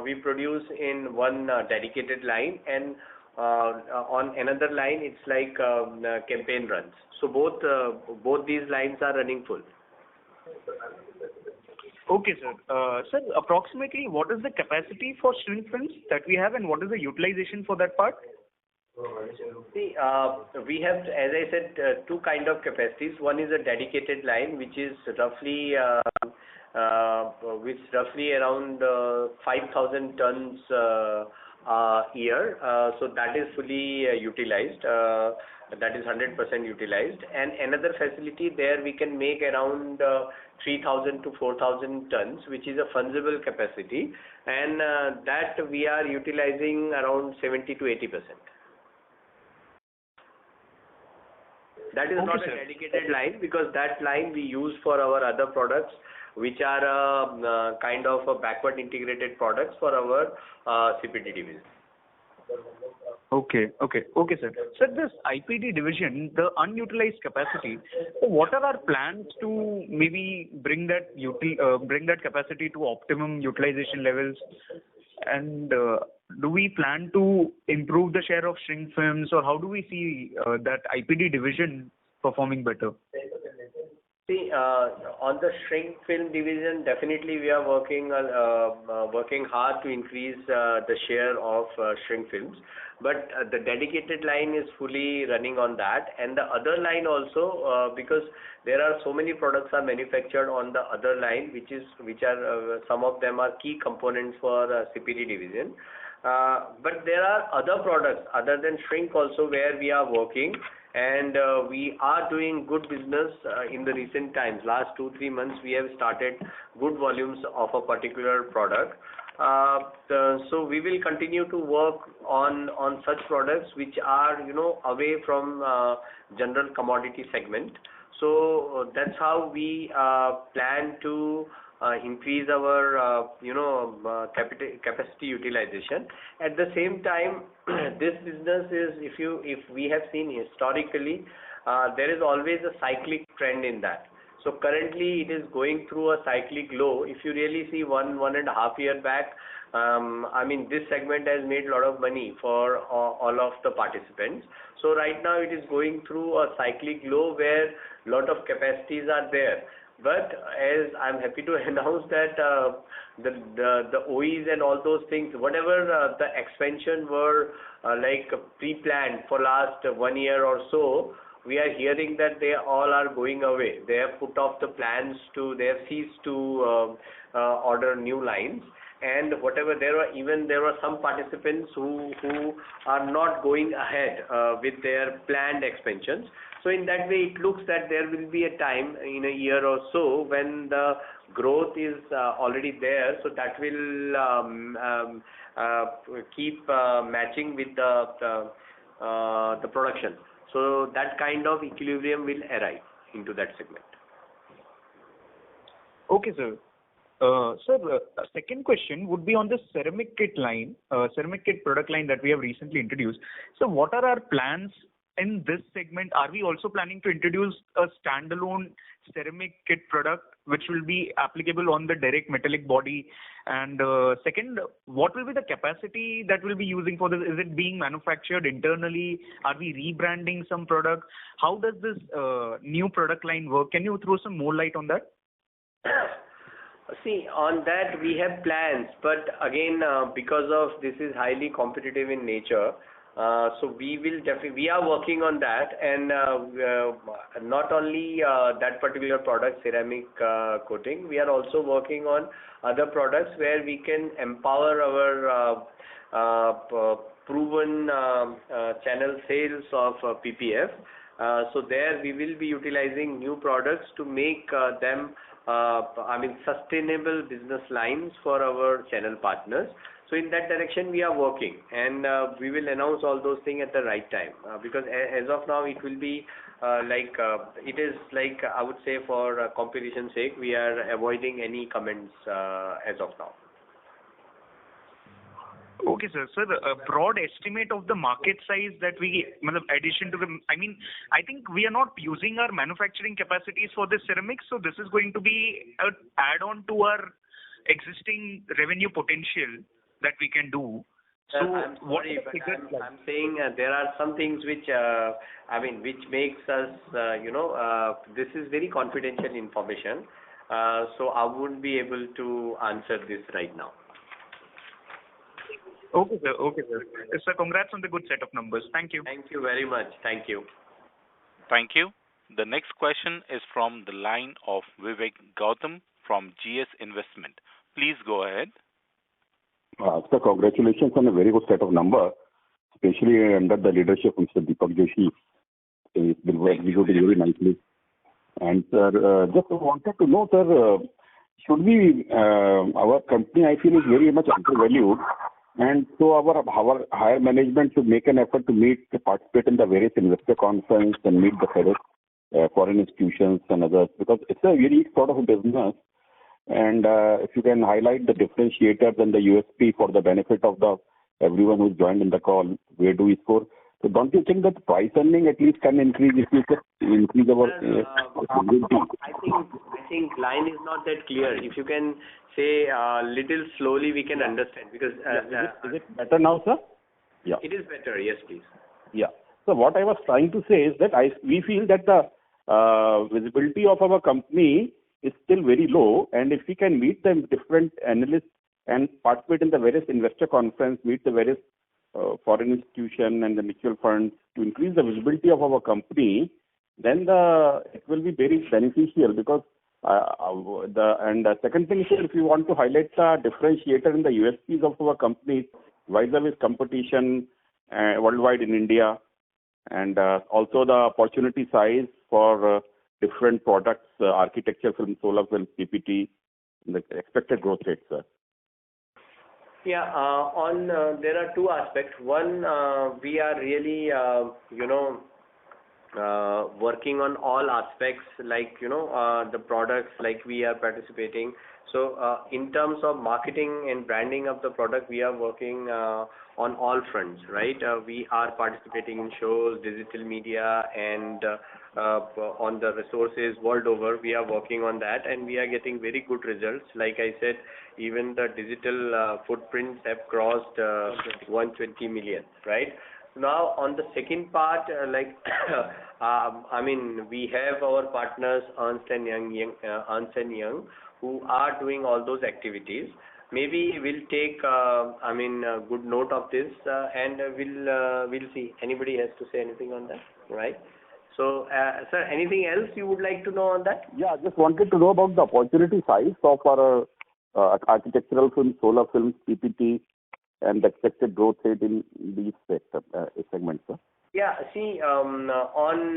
we produce in one dedicated line, and on another line it's like campaign runs. So both these lines are running full. Okay, sir. Sir, approximately what is the capacity for shrink films that we have, and what is the utilization for that part? See, we have, as I said, two kind of capacities. One is a dedicated line, which is roughly around 5,000 tons a year. So that is fully utilized. that is 100% utilized, and another facility there we can make around 3,000 to 4,000 tons, which is a fungible capacity, and that we are utilizing around 70 to 80%. That is not a dedicated line, because that line we use for our other products, which are kind of a backward integrated products for our CPT division. Okay, sir. Sir, this IPD division, the unutilized capacity, so what are our plans to maybe bring that capacity to optimum utilization levels? And do we plan to improve the share of shrink films, or how do we see that IPD division performing better? See, on the shrink film division, definitely we are working hard to increase the share of shrink films. But the dedicated line is fully running on that, and the other line also, because there are so many products are manufactured on the other line, which are some of them are key components for CPD division. But there are other products other than shrink also where we are working, and we are doing good business in the recent times. Last 2-3 months we have started good volumes of a particular product. So we will continue to work on such products which are away from general commodity segment. So that's how we plan to increase our capacity utilization. At the same time, this business is, if we have seen historically, there is always a cyclic trend in that. So currently it is going through a cyclic low. If you really see 1.5 year back, this segment has made a lot of money for all of the participants. So right now it is going through a cyclic low where a lot of capacities are there. But as I'm happy to announce that the OEs and all those things, whatever the expansion were like pre-planned for last 1 year or so, we are hearing that they all are going away. They have put off the plans they have ceased to order new lines. And whatever there were some participants who are not going ahead with their planned expansions. So in that way, it looks that there will be a time in a year or so when the growth is already there. So that will keep matching with the production. So that kind of equilibrium will arrive into that segment. Okay, sir. Sir, second question would be on the ceramic kit line, ceramic kit product line that we have recently introduced. So what are our plans in this segment? Are we also planning to introduce a standalone ceramic kit product which will be applicable on the direct metallic body? And second, what will be the capacity that we'll be using for this? Is it being manufactured internally? Are we rebranding some product? How does this new product line work? Can you throw some more light on that? See, on that we have plans, but again, because of this is highly competitive in nature, so we are working on that, and not only that particular product, ceramic coating, we are also working on other products where we can empower our proven channel sales of PPF. So there we will be utilizing new products to make them sustainable business lines for our channel partners. So in that direction we are working, and we will announce all those things at the right time, because as of now it will be it is like, I would say, for competition's sake, we are avoiding any comments as of now. Okay, sir. Sir, a broad estimate of the market size that we, addition to the, I think we are not using our manufacturing capacities for this ceramics, so this is going to be an add-on to our existing revenue potential that we can do. So I'm sorry, but I'm saying there are some things which which makes us this is very confidential information, so I wouldn't be able to answer this right now. Okay, sir. Okay, sir. Sir, congrats on the good set of numbers. Thank you. Thank you very much. Thank you. Thank you. The next question is from the line of Vivek Gautam from GS Investment. Please go ahead. Sir, congratulations on a very good set of numbers, especially under the leadership of Mr. Deepak Joshi. It's been executed very nicely. And sir, just wanted to know, sir, should we, our company, I feel, is very much undervalued, and so our higher management should make an effort to participate in the various investor conference and meet the various foreign institutions and others, because it's a unique sort of a business. And if you can highlight the differentiators and the USP for the benefit of everyone who's joined in the call, where do we score? So don't you think that price earning at least can increase if you can increase our I think line is not that clear. If you can say little slowly, we can understand, because is it better now, sir? Yeah. It is better. Yes, please. Yeah. So what I was trying to say is that we feel that the visibility of our company is still very low, and if we can meet the different analysts and participate in the various investor conference, meet the various foreign institution and the mutual funds to increase the visibility of our company, then it will be very beneficial, because the second thing is, if you want to highlight the differentiator in the USPs of our company vis-a-vis competition worldwide in India, and also the opportunity size for different products, architecture film, solar film, PPT, the expected growth rates, sir. Yeah, there are two aspects. One, we are really, working on all aspects, like, the products, like we are participating. So, in terms of marketing and branding of the product, we are working on all fronts, right? We are participating in shows, digital media, and on the resources world over. We are working on that, and we are getting very good results. Like I said, even the digital footprints have crossed 120 million, right? Now, on the second part, we have our partners Ernst & Young, who are doing all those activities. Maybe we'll take, a good note of this, and we'll see. Anybody has to say anything on that, right? So, sir, anything else you would like to know on that? Yeah, I just wanted to know about the opportunity size of our architectural films, solar films, PPT, and the expected growth rate in these segments, sir. Yeah, see, on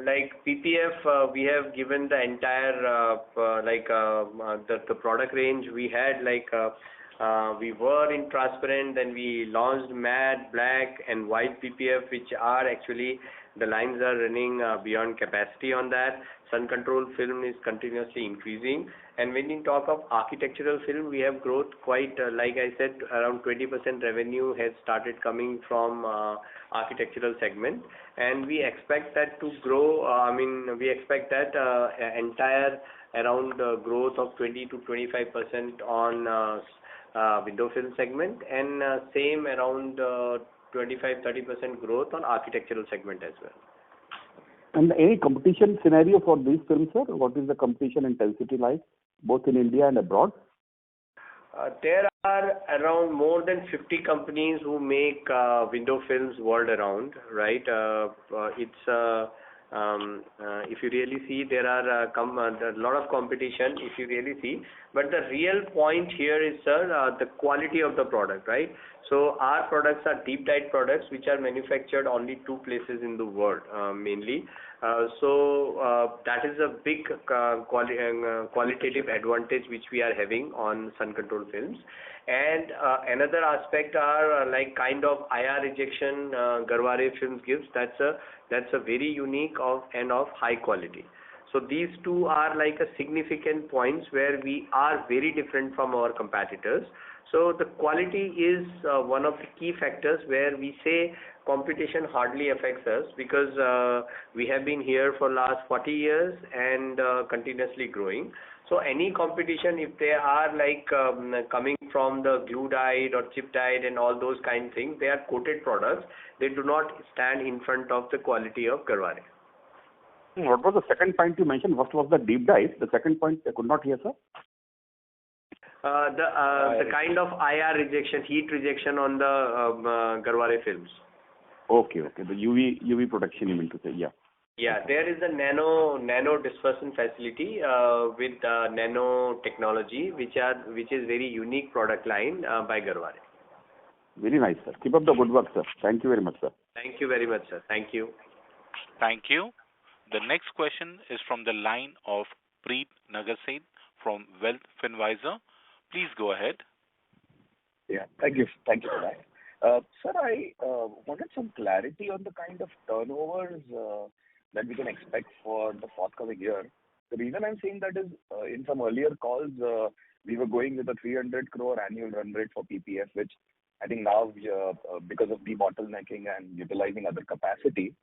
like PPF, we have given the entire the product range. We had we were in transparent, then we launched matte, black, and white PPF, which are actually, the lines are running beyond capacity on that. Sun control film is continuously increasing. And when you talk of architectural film, we have growth quite, like I said, around 20% revenue has started coming from architectural segment. And we expect that to grow, we expect that entire around growth of 20 to 25% on window film segment, and same around 25-30% growth on architectural segment as well. And any competition scenario for these films, sir? What is the competition intensity like, both in India and abroad? There are around more than 50 companies who make window films world around, right? If you really see, there are a lot of competition, if you really see. But the real point here is, sir, the quality of the product, right? So our products are deep dyed products, which are manufactured only two places in the world, mainly. That is a big qualitative advantage which we are having on sun control films. And another aspect are kind of IR rejection Garware films gives. That's a very unique and of high quality. So these two are like a significant points where we are very different from our competitors. So the quality is one of the key factors where we say competition hardly affects us, because we have been here for last 40 years and continuously growing. So any competition, if they are coming from the glue dyed or chip dyed and all those kind of things, they are coated products. They do not stand in front of the quality of Garware. What was the second point you mentioned? What was the deep dive? The second point I could not hear, sir. The kind of IR rejection, heat rejection on the Garware films. Okay. The UV protection, you mean to say, yeah. Yeah, there is a nano dispersion facility with nano technology, which is very unique product line by Garware. Very nice, sir. Keep up the good work, sir. Thank you very much, sir. Thank you very much, sir. Thank you. Thank you. The next question is from the line of Preet Nagarset from Wealth Finvisor. Please go ahead. Yeah. Thank you. Thank you for that. Sir, I wanted some clarity on the kind of turnovers that we can expect for the forthcoming year. The reason I'm saying that is, in some earlier calls, we were going with a 300 crore annual run rate for PPF, which I think now, because of debottlenecking and utilizing other capacity,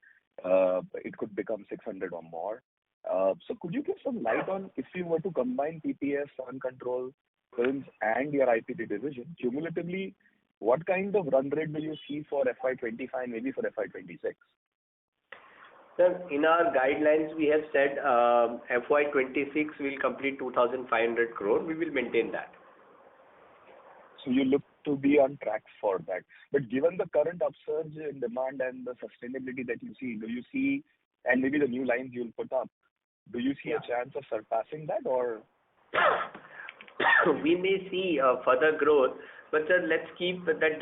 it could become 600 or more. So could you give some light on, if you were to combine PPF, Sun Control, Films, and your IPT division, cumulatively, what kind of run rate will you see for FY25, maybe for FY26? Sir, in our guidelines, we have said FY26 will complete 2,500 crore. We will maintain that. So you look to be on track for that. But given the current upsurge in demand and the sustainability that you see, do you see, and maybe the new lines you'll put up, do you see a chance of surpassing that, or? We may see further growth, but sir, let's keep that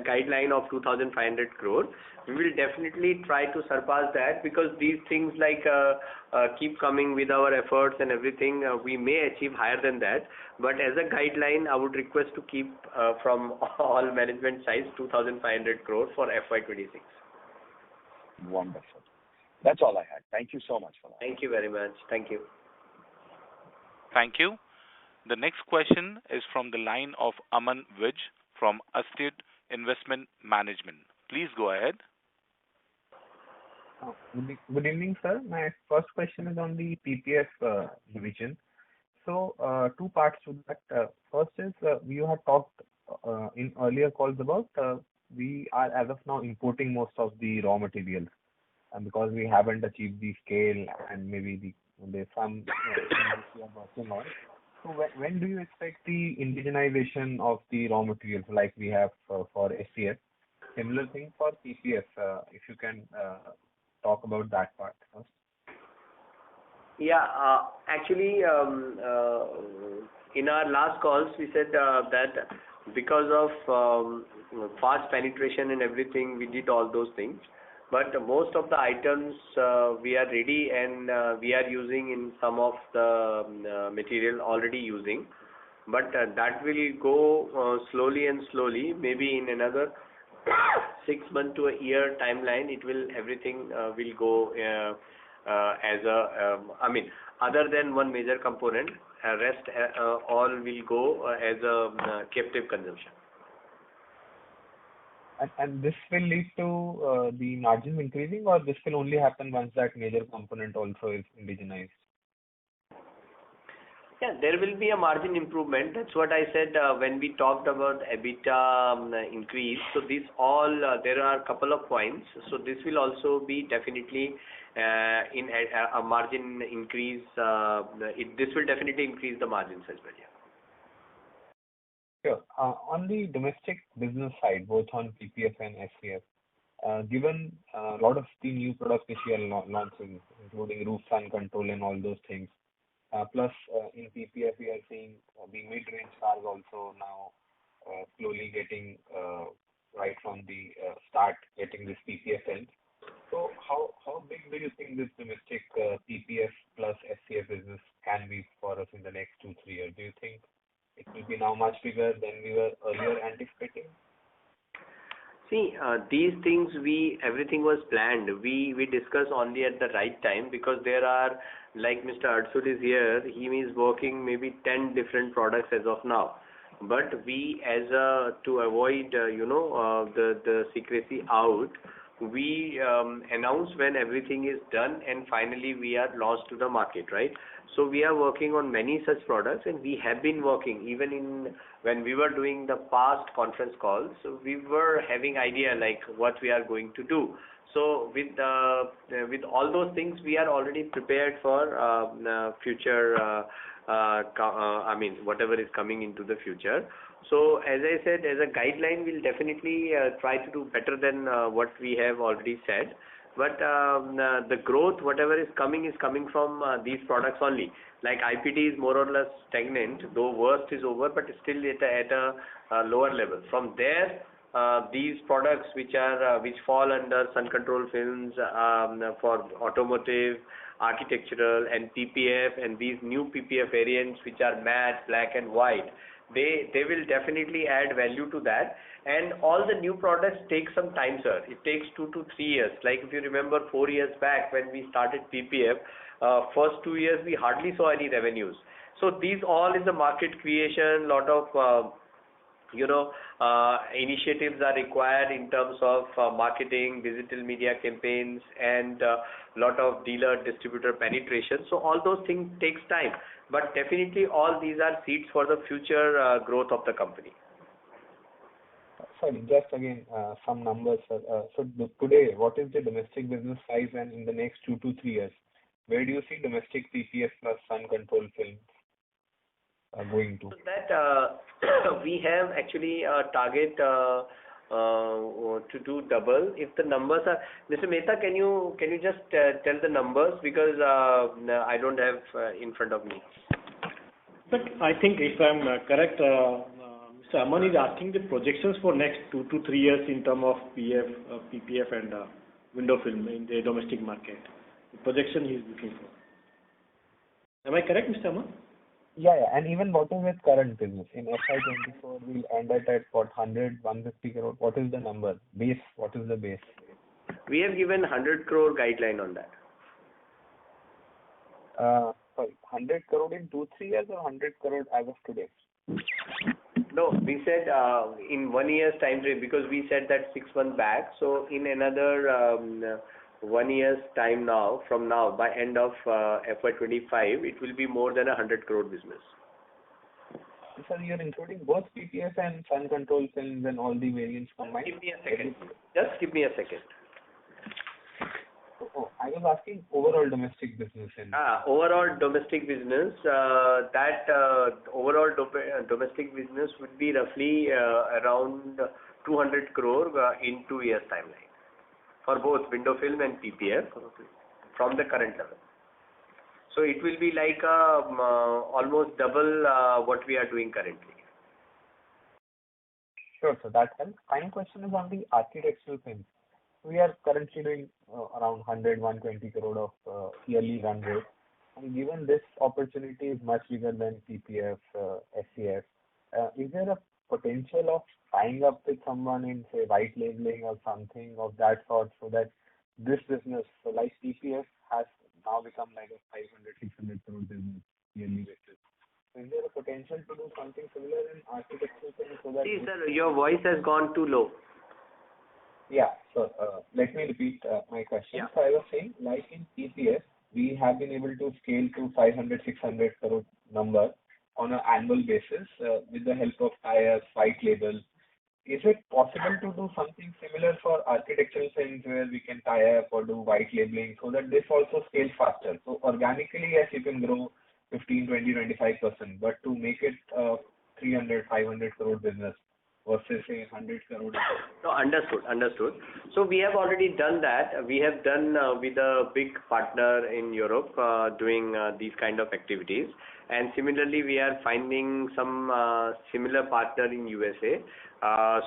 guideline of 2,500 crore. We will definitely try to surpass that, because these things keep coming with our efforts and everything. We may achieve higher than that, but as a guideline, I would request to keep from all management sides 2,500 crore for FY26. Wonderful. That's all I had. Thank you so much for that. Thank you very much. Thank you. Thank you. The next question is from the line of Aman Vij from Astute Investment Management. Please go ahead. Good evening, sir. My first question is on the PPF division. So, two parts to that. First is, you had talked in earlier calls about we are as of now importing most of the raw materials because we haven't achieved the scale, and maybe there's some things we are working on. So when do you expect the indigenization of the raw materials like we have for SCF? Similar thing for PPF, if you can talk about that part first. Yeah, actually, in our last calls, we said that because of fast penetration and everything, we did all those things. But most of the items we are ready, and we are using in some of the material already using. But that will go slowly and slowly. Maybe in another 6 months to a year timeline, everything will go as a. Other than one major component, rest all will go as a captive consumption. And this will lead to the margin increasing, or this will only happen once that major component also is indigenized? Yeah, there will be a margin improvement. That's what I said when we talked about EBITDA increase. So this all, there are a couple of points. So this will also be definitely in a margin increase. This will definitely increase the margins as well, yeah. Sure. On the domestic business side, both on PPF and SCF, given a lot of the new products which we are launching, including roof fan control and all those things, plus in PPF we are seeing the mid-range cars also now slowly getting right from the start getting this PPF in. So how big do you think this domestic PPF plus SCF business can be for us in the next 2-3 years? Do you think it will be now much bigger than we were earlier anticipating? See, these things, everything was planned. We discuss only at the right time, because there are, like Mr. Adsud is here, he is working maybe 10 different products as of now. But we, to avoid, the secrecy out, we announce when everything is done, and finally we are launched to the market, right? So we are working on many such products, and we have been working even when we were doing the past conference calls. So we were having idea like what we are going to do. So with all those things, we are already prepared for future. Whatever is coming into the future. So as I said, as a guideline, we'll definitely try to do better than what we have already said. But the growth, whatever is coming from these products only. Like IPT is more or less stagnant, though worst is over, but still at a lower level. From there, these products which fall under Sun Control Films for automotive, architectural, and PPF, and these new PPF variants which are matte, black, and white, they will definitely add value to that. And all the new products take some time, sir. It takes 2 to 3 years. Like if you remember 4 years back when we started PPF, first 2 years we hardly saw any revenues. So these all is the market creation, lot of initiatives are required in terms of marketing, digital media campaigns, and lot of dealer distributor penetration. So all those things takes time, but definitely all these are seeds for the future growth of the company. Sorry, just again some numbers, sir. Today, what is the domestic business size, and in the next 2 to 3 years, where do you see domestic PPF plus Sun Control Films going to? So that we have actually a target to do double. If the numbers are, Mr. Mehta, can you just tell the numbers, because I don't have in front of me. But I think if I'm correct, Mr. Aman is asking the projections for next 2 to 3 years in terms of PPF and window film in the domestic market. The projection he is looking for. Am I correct, Mr. Aman? Yeah, and even what is its current business? In FY24, we'll end it at what, 100, 150 crore? What is the number? Base, what is the base? We have given 100 crore guideline on that. Sorry, 100 crore in 2-3 years or 100 crore as of today? No, we said in 1 year's time frame, because we said that 6 months back. So in another 1 year's time now, from now, by end of FY25, it will be more than 100 crore business. Sir, you're including both PPF and Sun Control Films and all the variants combined? Give me a second. Just give me a second. Oh, I was asking overall domestic business. Overall domestic business, overall domestic business would be roughly around 200 crore in 2 years timeline for both window film and PPF from the current level. So it will be like almost double what we are doing currently. Sure, so that helps. Final question is on the architectural films. We are currently doing around 100-120 crore of yearly run rate. And given this opportunity is much bigger than PPF, SCF, is there a potential of tying up with someone in, say, white labeling or something of that sort, so that this business, so like PPF, has now become like a 500-600 crore business yearly basis? Is there a potential to do something similar in architectural films so that... See, sir, your voice has gone too low. Yeah, so let me repeat my question. So I was saying, like in PPF, we have been able to scale to 500-600 crore number on an annual basis with the help of tires, white label. Is it possible to do something similar for architectural films where we can tie up or do white labeling so that this also scales faster? So organically, yes, you can grow 15, 20, 25%, but to make it 300, 500 crore business versus say 100 crore. No, understood. So we have already done that. We have done with a big partner in Europe doing these kind of activities, and similarly we are finding some similar partner in USA.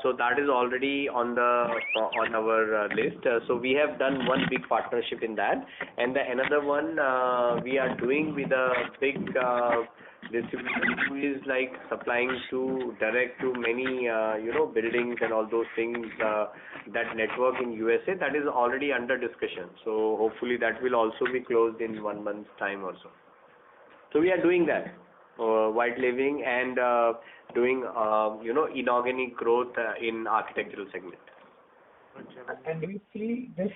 So that is already on our list. So we have done one big partnership in that, and another one we are doing with a big distributor who is like supplying direct to many buildings and all those things, that network in USA. That is already under discussion. So hopefully that will also be closed in 1 month's time or so. So we are doing that, white labeling and doing inorganic growth in architectural segment. And do you see this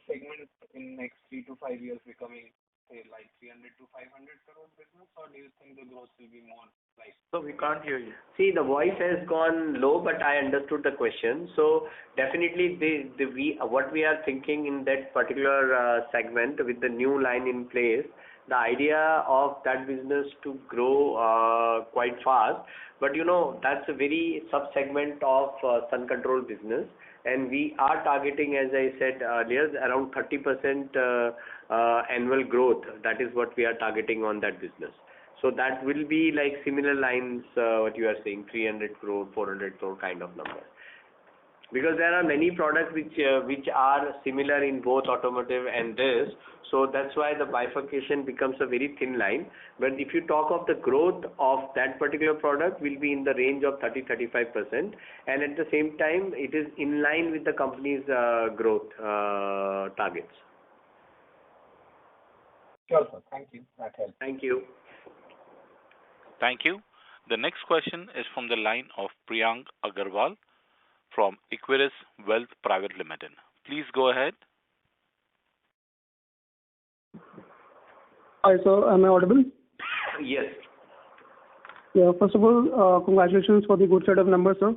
segment in next 3 to 5 years becoming, say, like 300 to 500 crore business, or do you think the growth will be more like? So we can't hear you. See, the voice has gone low, but I understood the question. So definitely, what we are thinking in that particular segment with the new line in place, the idea of that business to grow quite fast, but that's a very sub-segment of Sun Control business, and we are targeting, as I said earlier, around 30% annual growth. That is what we are targeting on that business. So that will be like similar lines, what you are saying, 300 crore, 400 crore kind of numbers. because there are many products which are similar in both automotive and this. So that's why the bifurcation becomes a very thin line. But if you talk of the growth of that particular product, will be in the range of 30-35%, and at the same time, it is in line with the company's growth targets. Sure, sir. Thank you. That helps. Thank you. Thank you. The next question is from the line of Priyank Agarwal from Equirus Wealth Private Limited. Please go ahead. Hi, sir. Am I audible? Yes. Yeah. First of all, congratulations for the good set of numbers, sir.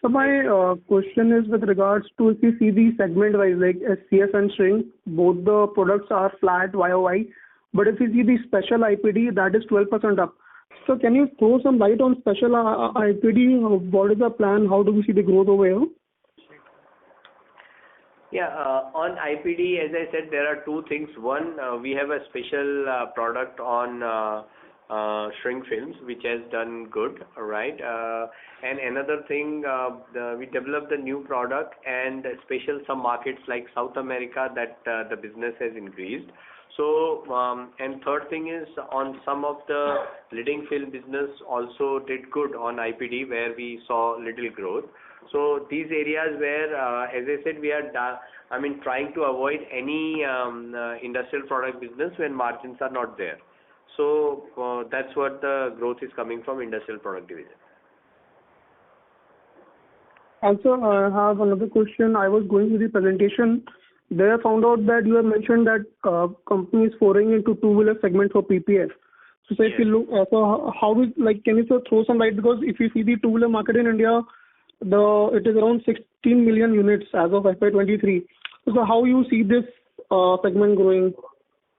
So my question is with regards to if you see the segment-wise, like SCF and Shrink, both the products are flat YOY, but if you see the special IPD, that is 12% up. So can you throw some light on special IPD? What is the plan? How do we see the growth over here? Yeah, on IPD, as I said, there are two things. One, we have a special product on shrink films, which has done good, right? And another thing, we developed a new product, and special some markets like South America that the business has increased. So, and third thing is on some of the leading film business also did good on IPD, where we saw little growth. So these areas where, as I said, we are, trying to avoid any industrial product business when margins are not there. So that's what the growth is coming from industrial product division. Also, I have another question. I was going through the presentation. There I found out that you have mentioned that company is foraying into two-wheeler segment for PPF. So, if you look, how is, like, can you throw some light? Because if you see the two-wheeler market in India, it is around 16 million units as of FY23. So how you see this segment growing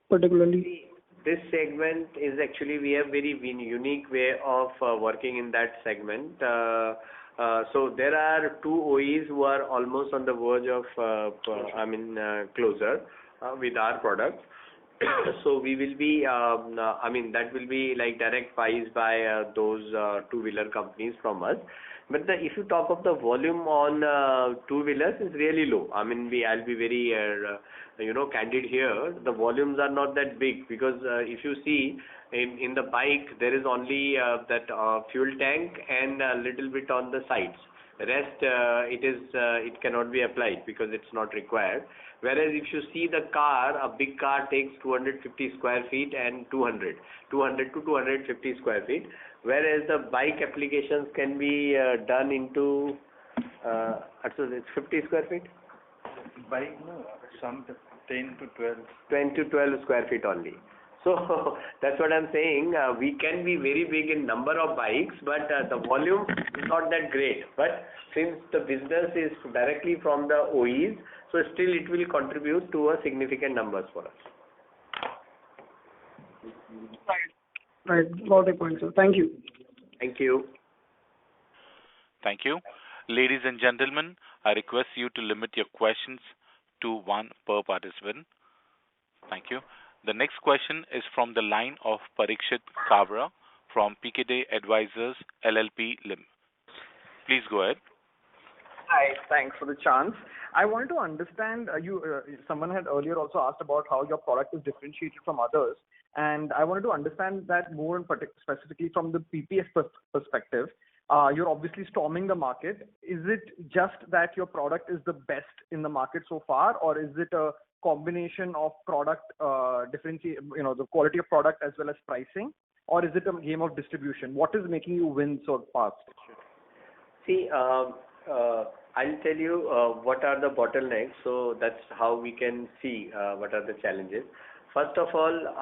particularly? This segment is actually, we have very unique way of working in that segment. So there are two OEs who are almost on the verge of, closer with our products. So we will be, that will be like direct buys by those two-wheeler companies from us. But if you talk of the volume on two-wheelers, it's really low. I'll be very, candid here. The volumes are not that big because if you see in the bike, there is only that fuel tank and a little bit on the sides. The rest, it cannot be applied because it's not required. Whereas if you see the car, a big car takes 250 square feet and 200 to 250 square feet. Whereas the bike applications can be done into, it's 50 square feet? Bike, no, some 10 to 12. 10 to 12 square feet only. So that's what I'm saying. We can be very big in number of bikes, but the volume is not that great. But since the business is directly from the OEs, so still it will contribute to a significant numbers for us. Right. Got a point, sir. Thank you. Thank you. Thank you. Ladies and gentlemen, I request you to limit your questions to one per participant. Thank you. The next question is from the line of Parikshit Kabra from PKD Advisors LLP Lim. Please go ahead. Hi, thanks for the chance. I wanted to understand, someone had earlier also asked about how your product is differentiated from others, and I wanted to understand that more specifically from the PPF perspective. You're obviously storming the market. Is it just that your product is the best in the market so far, or is it a combination of product the quality of product as well as pricing, or is it a game of distribution? What is making you win so fast? See, I'll tell you what are the bottlenecks, so that's how we can see what are the challenges. First of all,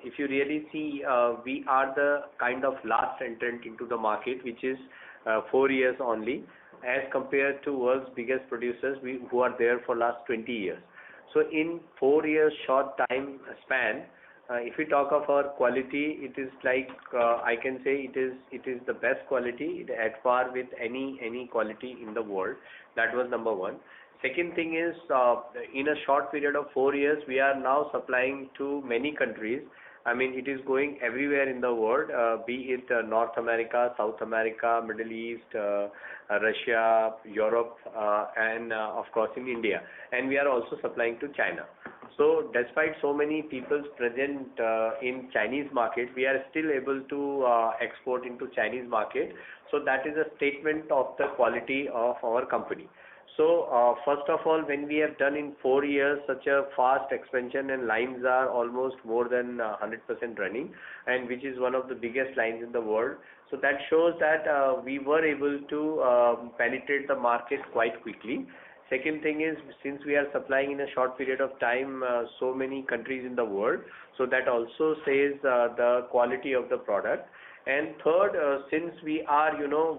if you really see, we are the kind of last entrant into the market, which is 4 years only, as compared to world's biggest producers who are there for last 20 years. So in 4 years short time span, if we talk of our quality, it is like I can say it is the best quality at par with any quality in the world. That was number one. Second thing is, in a short period of 4 years, we are now supplying to many countries, I mean, it is going everywhere in the world, be it North America, South America, Middle East, Russia, Europe, and of course in India. And we are also supplying to China. So despite so many people present in Chinese market, we are still able to export into Chinese market. So that is a statement of the quality of our company. So first of all, when we have done in 4 years such a fast expansion, and lines are almost more than 100% running, and which is one of the biggest lines in the world. So that shows that we were able to penetrate the market quite quickly. Second thing is, since we are supplying in a short period of time so many countries in the world, so that also says the quality of the product. And third, since we are,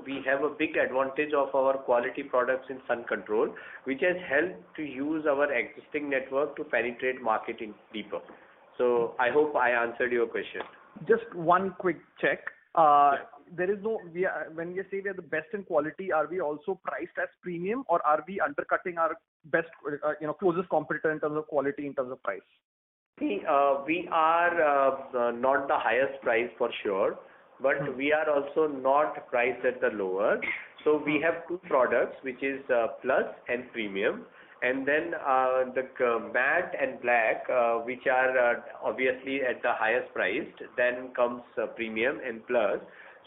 we have a big advantage of our quality products in sun control, which has helped to use our existing network to penetrate market in deeper. So I hope I answered your question. Just one quick check. There is no, when we say we are the best in quality, are we also priced as premium, or are we undercutting our best, closest competitor in terms of quality, in terms of price? We are not the highest price for sure, but we are also not priced at the lower. So we have two products, which is Plus and Premium, and then the matte and black, which are obviously at the highest priced. Then comes Premium and Plus.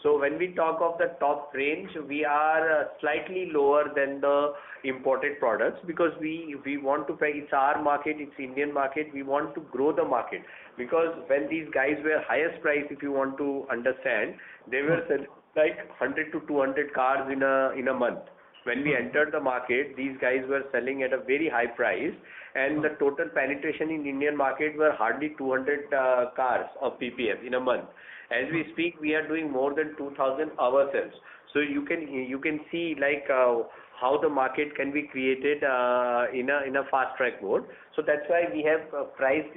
So when we talk of the top range, we are slightly lower than the imported products, because we want to pay. It's our market, it's Indian market. We want to grow the market, because when these guys were highest price, if you want to understand, they were selling like 100 to 200 cars in a month. When we entered the market, these guys were selling at a very high price, and the total penetration in Indian market were hardly 200 cars of PPF in a month. As we speak, we are doing more than 2,000 ourselves. So you can see like how the market can be created in a fast track mode. So that's why we have priced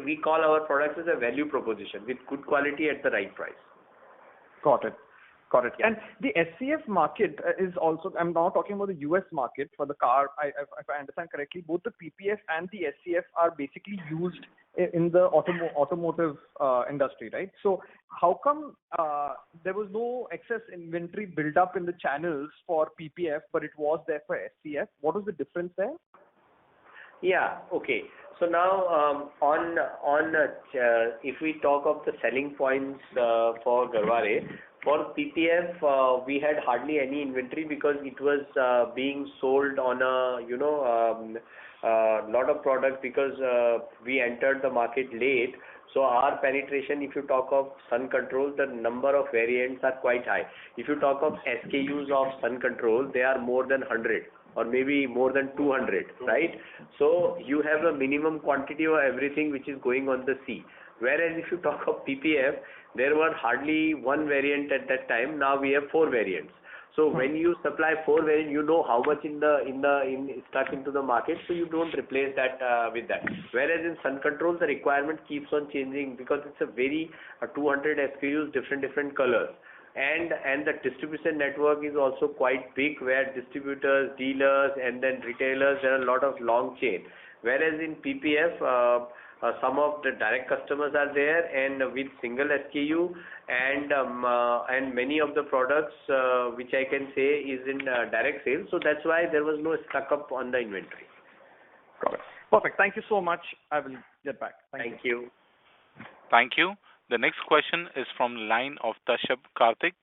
we call our products as a value proposition with good quality at the right price. Got it. Yeah. And the SCF market is also, I'm now talking about the US market for the car. If I understand correctly, both the PPF and the SCF are basically used in the automotive industry, right? So how come there was no excess inventory built up in the channels for PPF, but it was there for SCF? What was the difference there? Yeah. Okay. So now if we talk of the selling points for Garware, for PPF, we had hardly any inventory, because it was being sold on a lot of product, because we entered the market late. So our penetration, if you talk of sun control, the number of variants are quite high. If you talk of SKUs of sun control, they are more than 100 or maybe more than 200, right? So you have a minimum quantity of everything which is going on the sea. Whereas if you talk of PPF, there were hardly one variant at that time. Now we have 4 variants. So when you supply 4 variants, you know how much in stuck into the market, so you don't replace that with that. Whereas in sun control, the requirement keeps on changing, because it's a very 200 SKUs, different colors. And the distribution network is also quite big, where distributors, dealers, and then retailers, there are a lot of long chain. Whereas in PPF, some of the direct customers are there, and with single SKU, and many of the products which I can say is in direct sales. So that's why there was no stuck up on the inventory. Got it. Perfect. Thank you so much. I will get back. Thank you. Thank you. The next question is from the line of Tashabh Karthik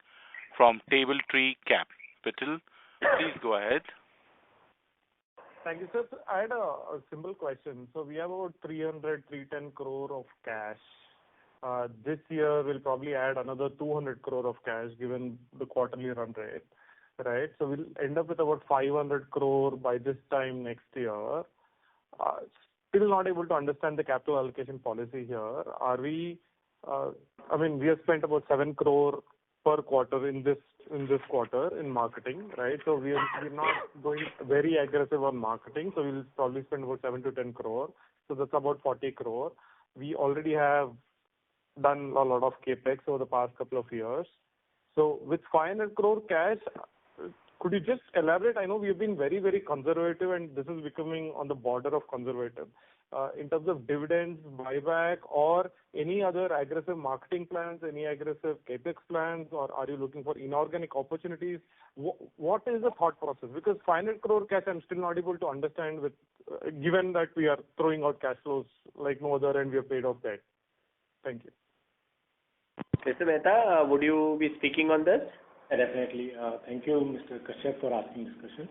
from Table Tree Capital. Please go ahead. Thank you, sir. I had a simple question. So we have about 310 crore of cash. This year we'll probably add another 200 crore of cash given the quarterly run rate, right? So we'll end up with about 500 crore by this time next year. Still not able to understand the capital allocation policy here. Are we? We have spent about 7 crore per quarter in this quarter in marketing, right? So we're not going very aggressive on marketing. So we'll probably spend about 7 to 10 crore. So that's about 40 crore. We already have done a lot of capex over the past couple of years. So with 500 crore cash, could you just elaborate? I know we've been very, very conservative, and this is becoming on the border of conservative. in terms of dividends, buyback, or any other aggressive marketing plans, any aggressive CapEx plans, or are you looking for inorganic opportunities? What is the thought process? Because 500 crore cash, I'm still not able to understand with, given that we are throwing out cash flows like no other and we have paid off debt. Thank you. Mr. Mehta, would you be speaking on this? Definitely. Thank you, Mr. Kashyap, for asking this question.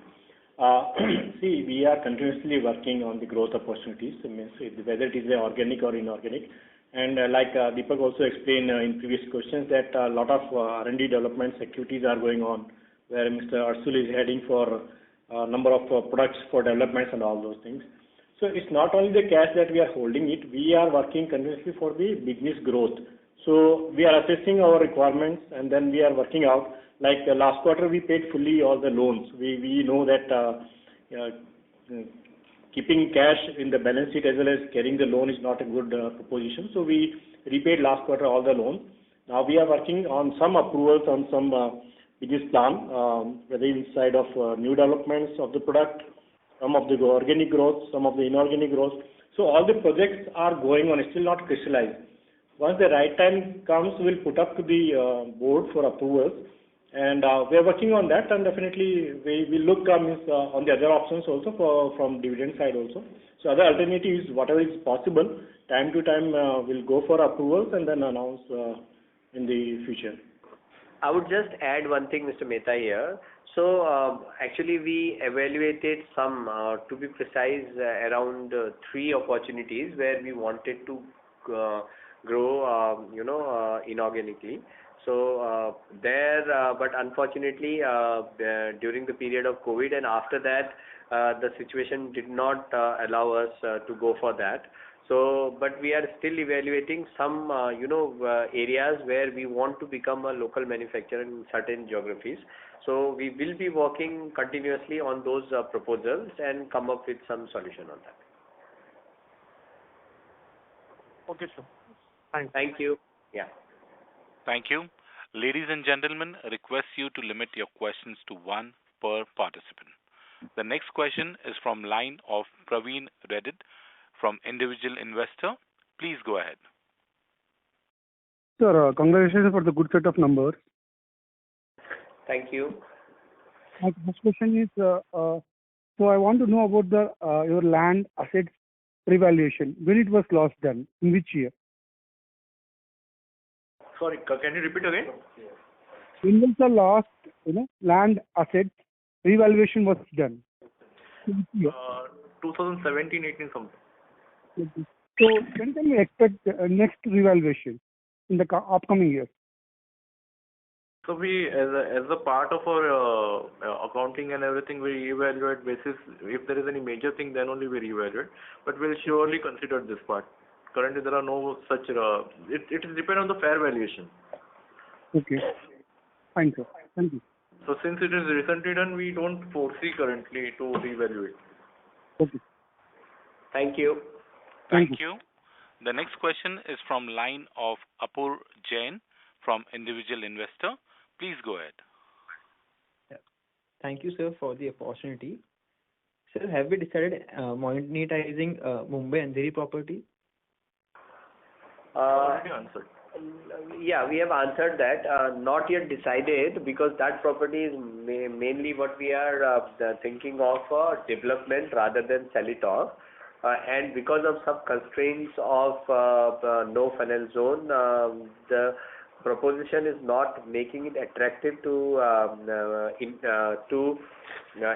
See, we are continuously working on the growth opportunities, means whether it is organic or inorganic. And like Deepak also explained in previous questions that a lot of R&D development activities are going on, where Mr. Arsul is heading for a number of products for developments and all those things. So it's not only the cash that we are holding it, we are working continuously for the business growth. So we are assessing our requirements and then we are working out. Like last quarter, we paid fully all the loans. We know that keeping cash in the balance sheet as well as carrying the loan is not a good proposition. So we repaid last quarter all the loans. Now we are working on some approvals on some business plan, whether inside of new developments of the product, some of the organic growth, some of the inorganic growth. So all the projects are going on, it's still not crystallized. Once the right time comes, we'll put up to the board for approvals. And we are working on that, and definitely we will look on the other options also from dividend side also. So other alternatives, whatever is possible, time to time we'll go for approvals and then announce in the future. I would just add one thing, Mr. Mehta here. So actually we evaluated some, to be precise, around 3 opportunities where we wanted to grow, inorganically. So but unfortunately, during the period of COVID and after that, the situation did not allow us to go for that. So, but we are still evaluating some, areas where we want to become a local manufacturer in certain geographies. So we will be working continuously on those proposals and come up with some solution on that. Okay, sure. Thanks. Thank you. Yeah. Thank you. Ladies and gentlemen, request you to limit your questions to 1 per participant. The next question is from line of Praveen Reddit from Individual Investor. Please go ahead. Sir, congratulations for the good set of numbers. Thank you. My first question is, so I want to know about the your land assets revaluation. When it was last done? In which year? Sorry, can you repeat again? When was the last, land assets revaluation was done? 2017, 18 something. So when can we expect next revaluation in the upcoming years? So we, as a part of our accounting and everything, we evaluate basis. If there is any major thing, then only we reevaluate. But we'll surely consider this part. Currently, there are no such. It depends on the fair valuation. Okay. Fine, sir. Thank you. So since it is recently done, we don't foresee currently to reevaluate. Okay. Thank you. Thank you. The next question is from line of Apur Jain from Individual Investor. Please go ahead. Yeah. Thank you, sir, for the opportunity. Sir, have we decided monetizing Mumbai Andheri property? Already answered. Yeah, we have answered that. Not yet decided because that property is mainly what we are thinking of development rather than sell it off. And because of some constraints of no funnel zone, the proposition is not making it attractive to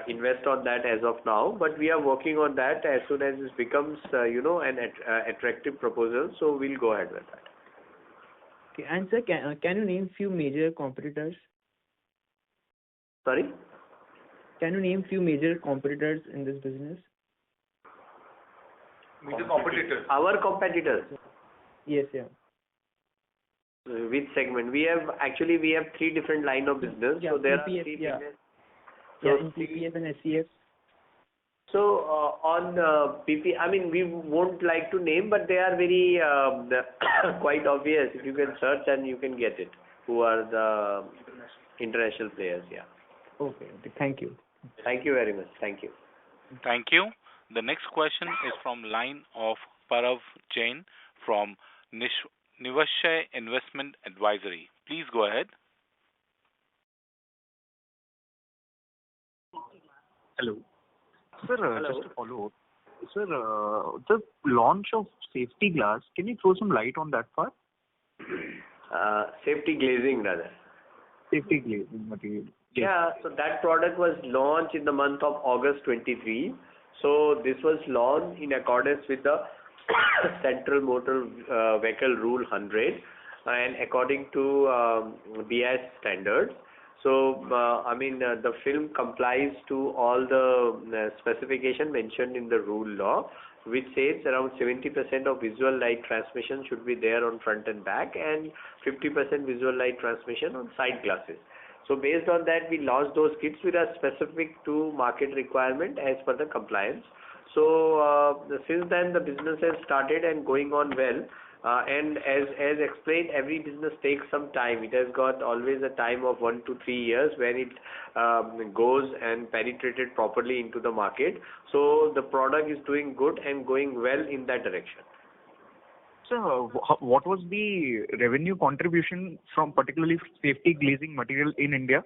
invest on that as of now. But we are working on that as soon as it becomes, an attractive proposal. So we'll go ahead with that. Okay. And sir, can you name few major competitors? Sorry? Can you name few major competitors in this business? Major competitors. Our competitors. Yes, yeah. Which segment? We have 3 different line of business. Yeah, so there PPF, are 3 yeah. business. So in PPF and SCF. So on PP, I mean, we won't like to name, but they are very quite obvious. If you can search and you can get it. Who are the international players? Yeah. Okay. Thank you. Thank you very much. Thank you. Thank you. The next question is from line of Parav Jain from Niveshaay Investment Advisory. Please go ahead. Hello. Sir, just a follow-up. Sir, the launch of safety glass, can you throw some light on that part? Safety glazing, rather. Safety glazing material. Yeah, so that product was launched in the month of August 23. So this was launched in accordance with the Central Motor Vehicle Rule 100 and according to BIS standards. So, the film complies to all the specification mentioned in the rule law, which says around 70% of visual light transmission should be there on front and back and 50% visual light transmission on side glasses. So based on that, we launched those kits which are specific to market requirement as per the compliance. So since then, the business has started and going on well. And as explained, every business takes some time. It has got always a time of 1 to 3 years when it goes and penetrated properly into the market. So the product is doing good and going well in that direction. So what was the revenue contribution from particularly safety glazing material in India?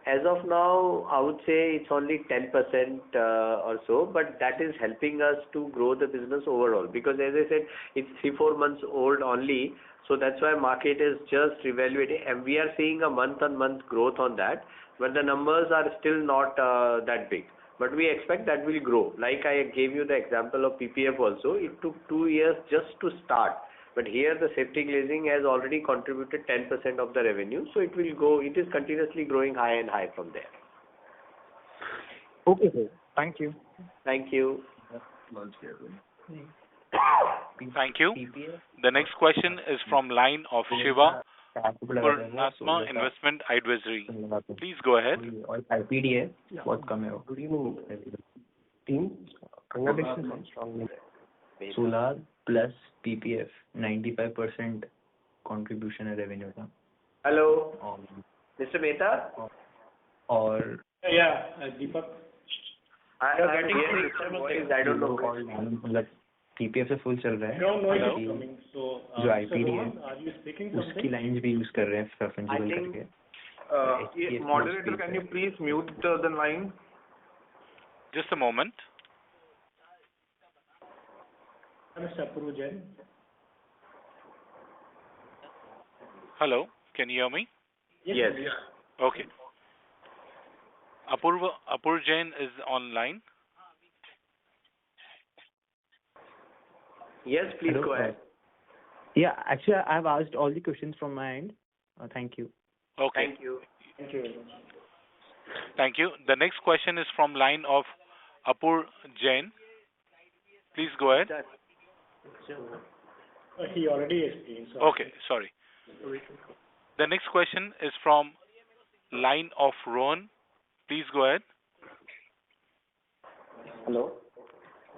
As of now, I would say it's only 10% or so, but that is helping us to grow the business overall. Because as I said, it's 3-4 months old only, so that's why market is just evaluating, and we are seeing a month-on-month growth on that, but the numbers are still not that big. But we expect that will grow. Like I gave you the example of PPF also, it took 2 years just to start. But here the safety glazing has already contributed 10% of the revenue, so it will go. It is continuously growing high and high from there. Okay, sir. Thank you. Thank you. Thank you. The next question is from line of Shiva Purnatma Investment Advisory. Please go ahead. IPDA, what come out? Good evening, team. Congratulations on strong solar plus PPF, 95% contribution and revenue. Hello, Mr. Mehta? Or Deepak. I getting some voice. I don't know. मतलब PPF से full चल रहा है. No noise is coming. So, जो IPDA है, are you speaking something? उसकी lines भी use कर रहे हैं फंजिबल करके. Moderator, can you please mute the line? Just a moment. Mr. Apurva Jain. Hello, can you hear me? Yes. Okay. Apurva Jain is online. Yes, please Hello? go ahead. Yeah, actually, I have asked all the questions from my end. Thank you. Okay. Thank you. Thank you. Thank you. The next question is from line of Apur Jain. Please go ahead. He already explained. So Okay, sorry. The next question is from line of Rohan. Please go ahead. Hello.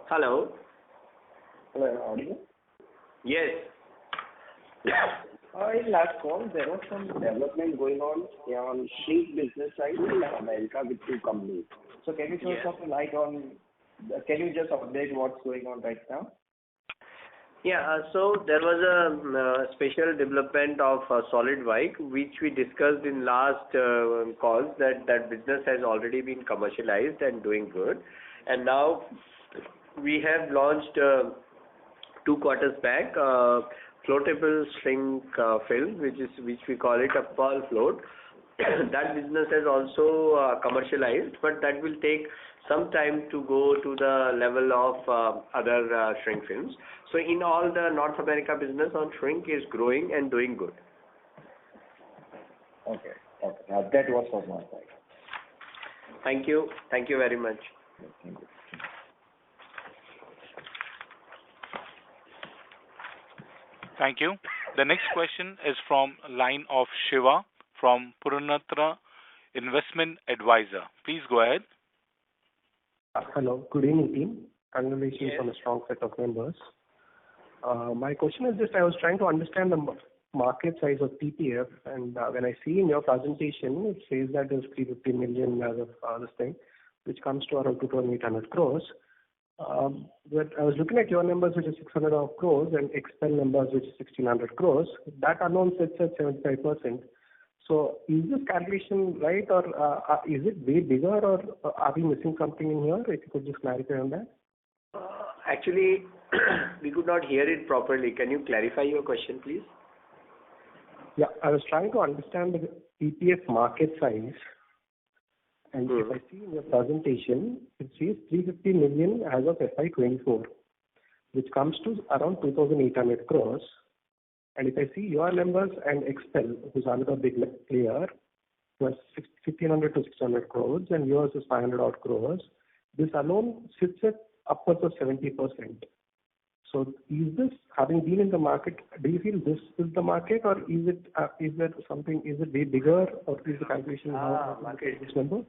Hello. Hello, audible? Yes. In last call, there was some development going on shrink business side in America with 2 companies. So can you throw some light on, can you just update what's going on right now? Yeah, so there was a special development of solid white, which we discussed in last calls, that business has already been commercialized and doing good. And now we have launched 2 quarters back floatable shrink film, which we call it a pearl float. That business has also commercialized, but that will take some time to go to the level of other shrink films. So in all, the North America business on shrink is growing and doing good. Okay. That was from my side. Thank you. Thank you very much. Thank you. Thank you. The next question is from line of Shiva from Purnatra Investment Advisor. Please go ahead. Hello. Good evening, team. Congratulations on a strong set of numbers. My question is just, I was trying to understand the market size of PPF, and when I see in your presentation, it says that there's 350 million as of this thing. which comes to around 2,800 crores. But I was looking at your numbers, which is 600 odd crores, and Expel numbers, which is 1,600 crores. That alone sits at 75%. So is this calculation right, or is it way bigger, or are we missing something in here? If you could just clarify on that. Actually, we could not hear it properly. Can you clarify your question, please? Yeah, I was trying to understand the PPF market size. And if I see in your presentation, it says 350 million as of FY24, which comes to around 2,800 crores. And if I see your numbers and Expel, who's another big player, was 1,500 to 600 crores, and yours is 500 odd crores. This alone sits at upwards of 70%. So is this, having been in the market, do you feel this is the market, or is there something, is it way bigger, or is the calculation market this number?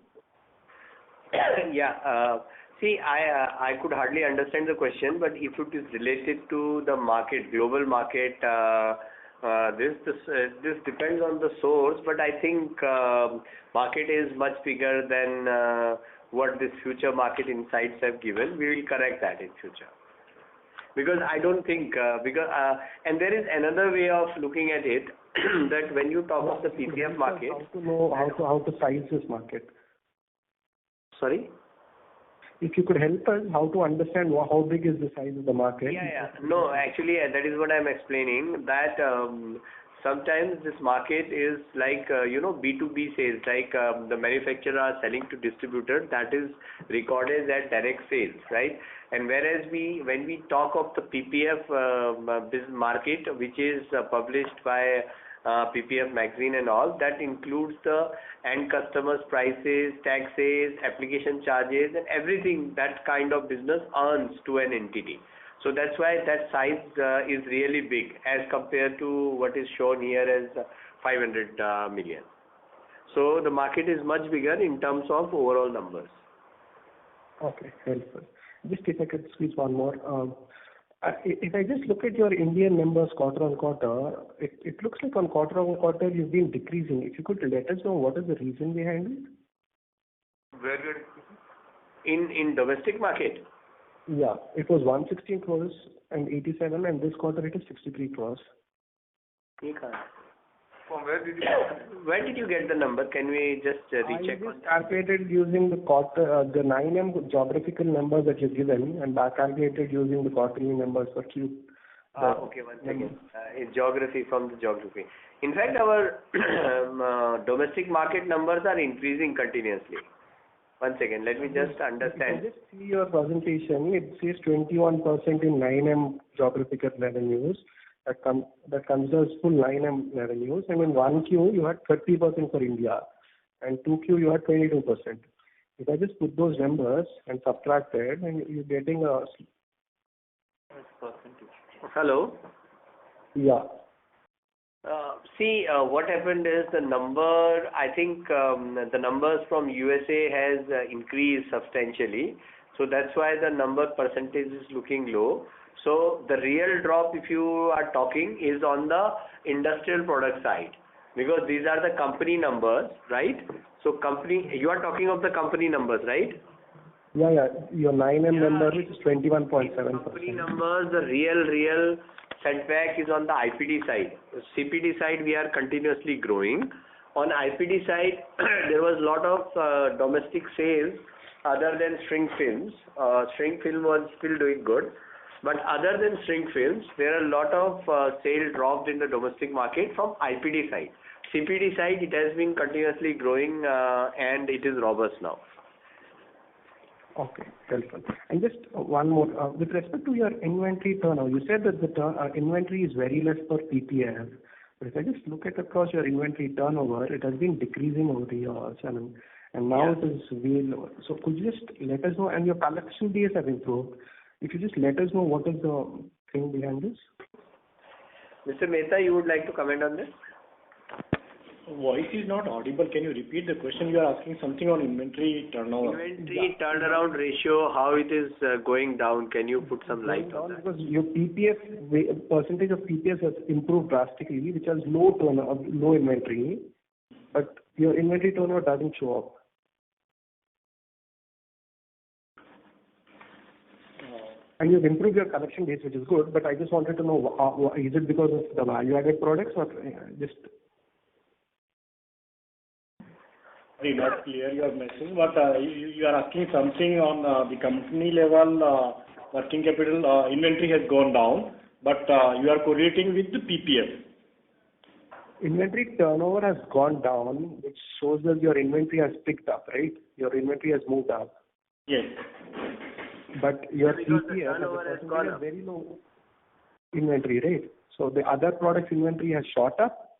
Yeah. See, I could hardly understand the question, but if it is related to the market, global market, this depends on the source. But I think market is much bigger than what this future market insights have given. We will correct that in future. Because I don't think, and there is another way of looking at it, that when you talk of the PPF market, how to know how to size this market. Sorry? If you could help us, how to understand how big is the size of the market? Yeah. No, actually, that is what I'm explaining, that sometimes this market is like, B2B sales, like the manufacturer are selling to distributor, that is recorded as direct sales, right? And whereas when we talk of the PPF business market, which is published by PPF magazine and all, that includes the end customers' prices, taxes, application charges, and everything that kind of business earns to an entity. So that's why that size is really big as compared to what is shown here as 500 million. So the market is much bigger in terms of overall numbers. Okay, helpful. Just if I could squeeze one more. If I just look at your Indian numbers quarter on quarter, it looks like on quarter you've been decreasing. If you could let us know what is the reason behind it? Where we are decreasing? In domestic market? Yeah, it was 116 crores and 87, and this quarter it is 63 crores. From where did you get the number? Can we just recheck? I just calculated using the 9M geographical numbers that you've given, and back calculated using the quarterly numbers for Q. Okay, one second. Geography from the geography. In fact, our domestic market numbers are increasing continuously. One second, let me just understand. If I just see your presentation, it says 21% in 9M geographical revenues. That considers full 9M revenues, and in 1Q you had 30% for India, and 2Q you had 22%. If I just put those numbers and subtract it, and you're getting a percentage. Hello? Yeah. See, what happened is the number, I think the numbers from USA has increased substantially. So that's why the number percentage is looking low. So the real drop, if you are talking, is on the industrial product side, because these are the company numbers, right? So you are talking of the company numbers, right? Yeah. Your 9M number is 21.7%. Company numbers, the real setback is on the IPD side. CPD side, we are continuously growing. On IPD side, there was a lot of domestic sales other than shrink films. Shrink film was still doing good. But other than shrink films, there are a lot of sales dropped in the domestic market from IPD side. CPD side, it has been continuously growing and it is robust now. Okay, helpful. And just one more. With respect to your inventory turnover, you said that the inventory is very less for PPF. But if I just look at across your inventory turnover, it has been decreasing over the years, and now it is way lower. So could you just let us know, and your collection days have improved. If you just let us know what is the thing behind this? Mr. Mehta, you would like to comment on this? Voice is not audible. Can you repeat the question? You are asking something on inventory turnover. Inventory turnaround ratio, how it is going down. Can you put some light on that? Because your PPF, percentage of PPF has improved drastically, which has low turnover, low inventory, but your inventory turnover doesn't show up. And you've improved your collection days, which is good, but I just wanted to know, is it because of the value-added products or just... Sorry, not clear your message, but you are asking something on the company level, working capital inventory has gone down, but you are correlating with the PPF. Inventory turnover has gone down, which shows that your inventory has picked up, right? Your inventory has moved up. Yes. But your Because the PPF turnover has gone has up. very low inventory, right? So the other products inventory has shot up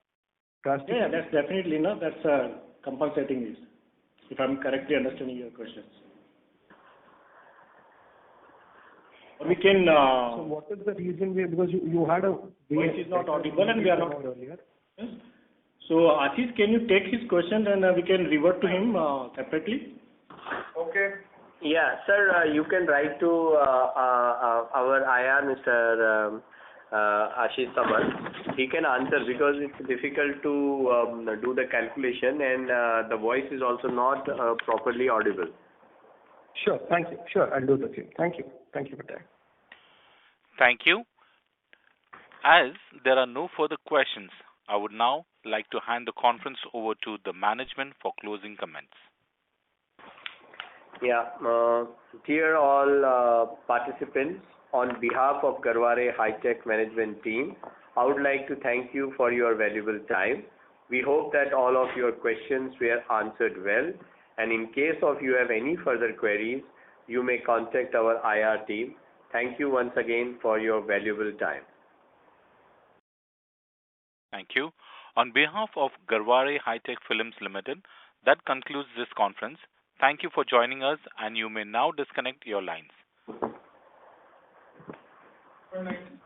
drastically. Yeah, that's definitely that's compensating this, if I'm correctly understanding your questions. We can. So what is the reason? Because you had a voice is not audible and we are not earlier. Yes. So Ashish, can you take his question and we can revert to him separately? Okay. Yeah, sir, you can write to our IR, Mr. Ashish Samal. He can answer because it's difficult to do the calculation and the voice is also not properly audible. Sure, thank you. Sure, I'll do the same. Thank you. Thank you for that. Thank you. As there are no further questions, I would now like to hand the conference over to the management for closing comments. Yeah, dear all participants, on behalf of Garware Hi-Tech management team, I would like to thank you for your valuable time. We hope that all of your questions were answered well, and in case of you have any further queries, you may contact our IR team. Thank you once again for your valuable time. Thank you. On behalf of Garware Hi-Tech Films Limited, that concludes this conference. Thank you for joining us, and you may now disconnect your lines. Good night.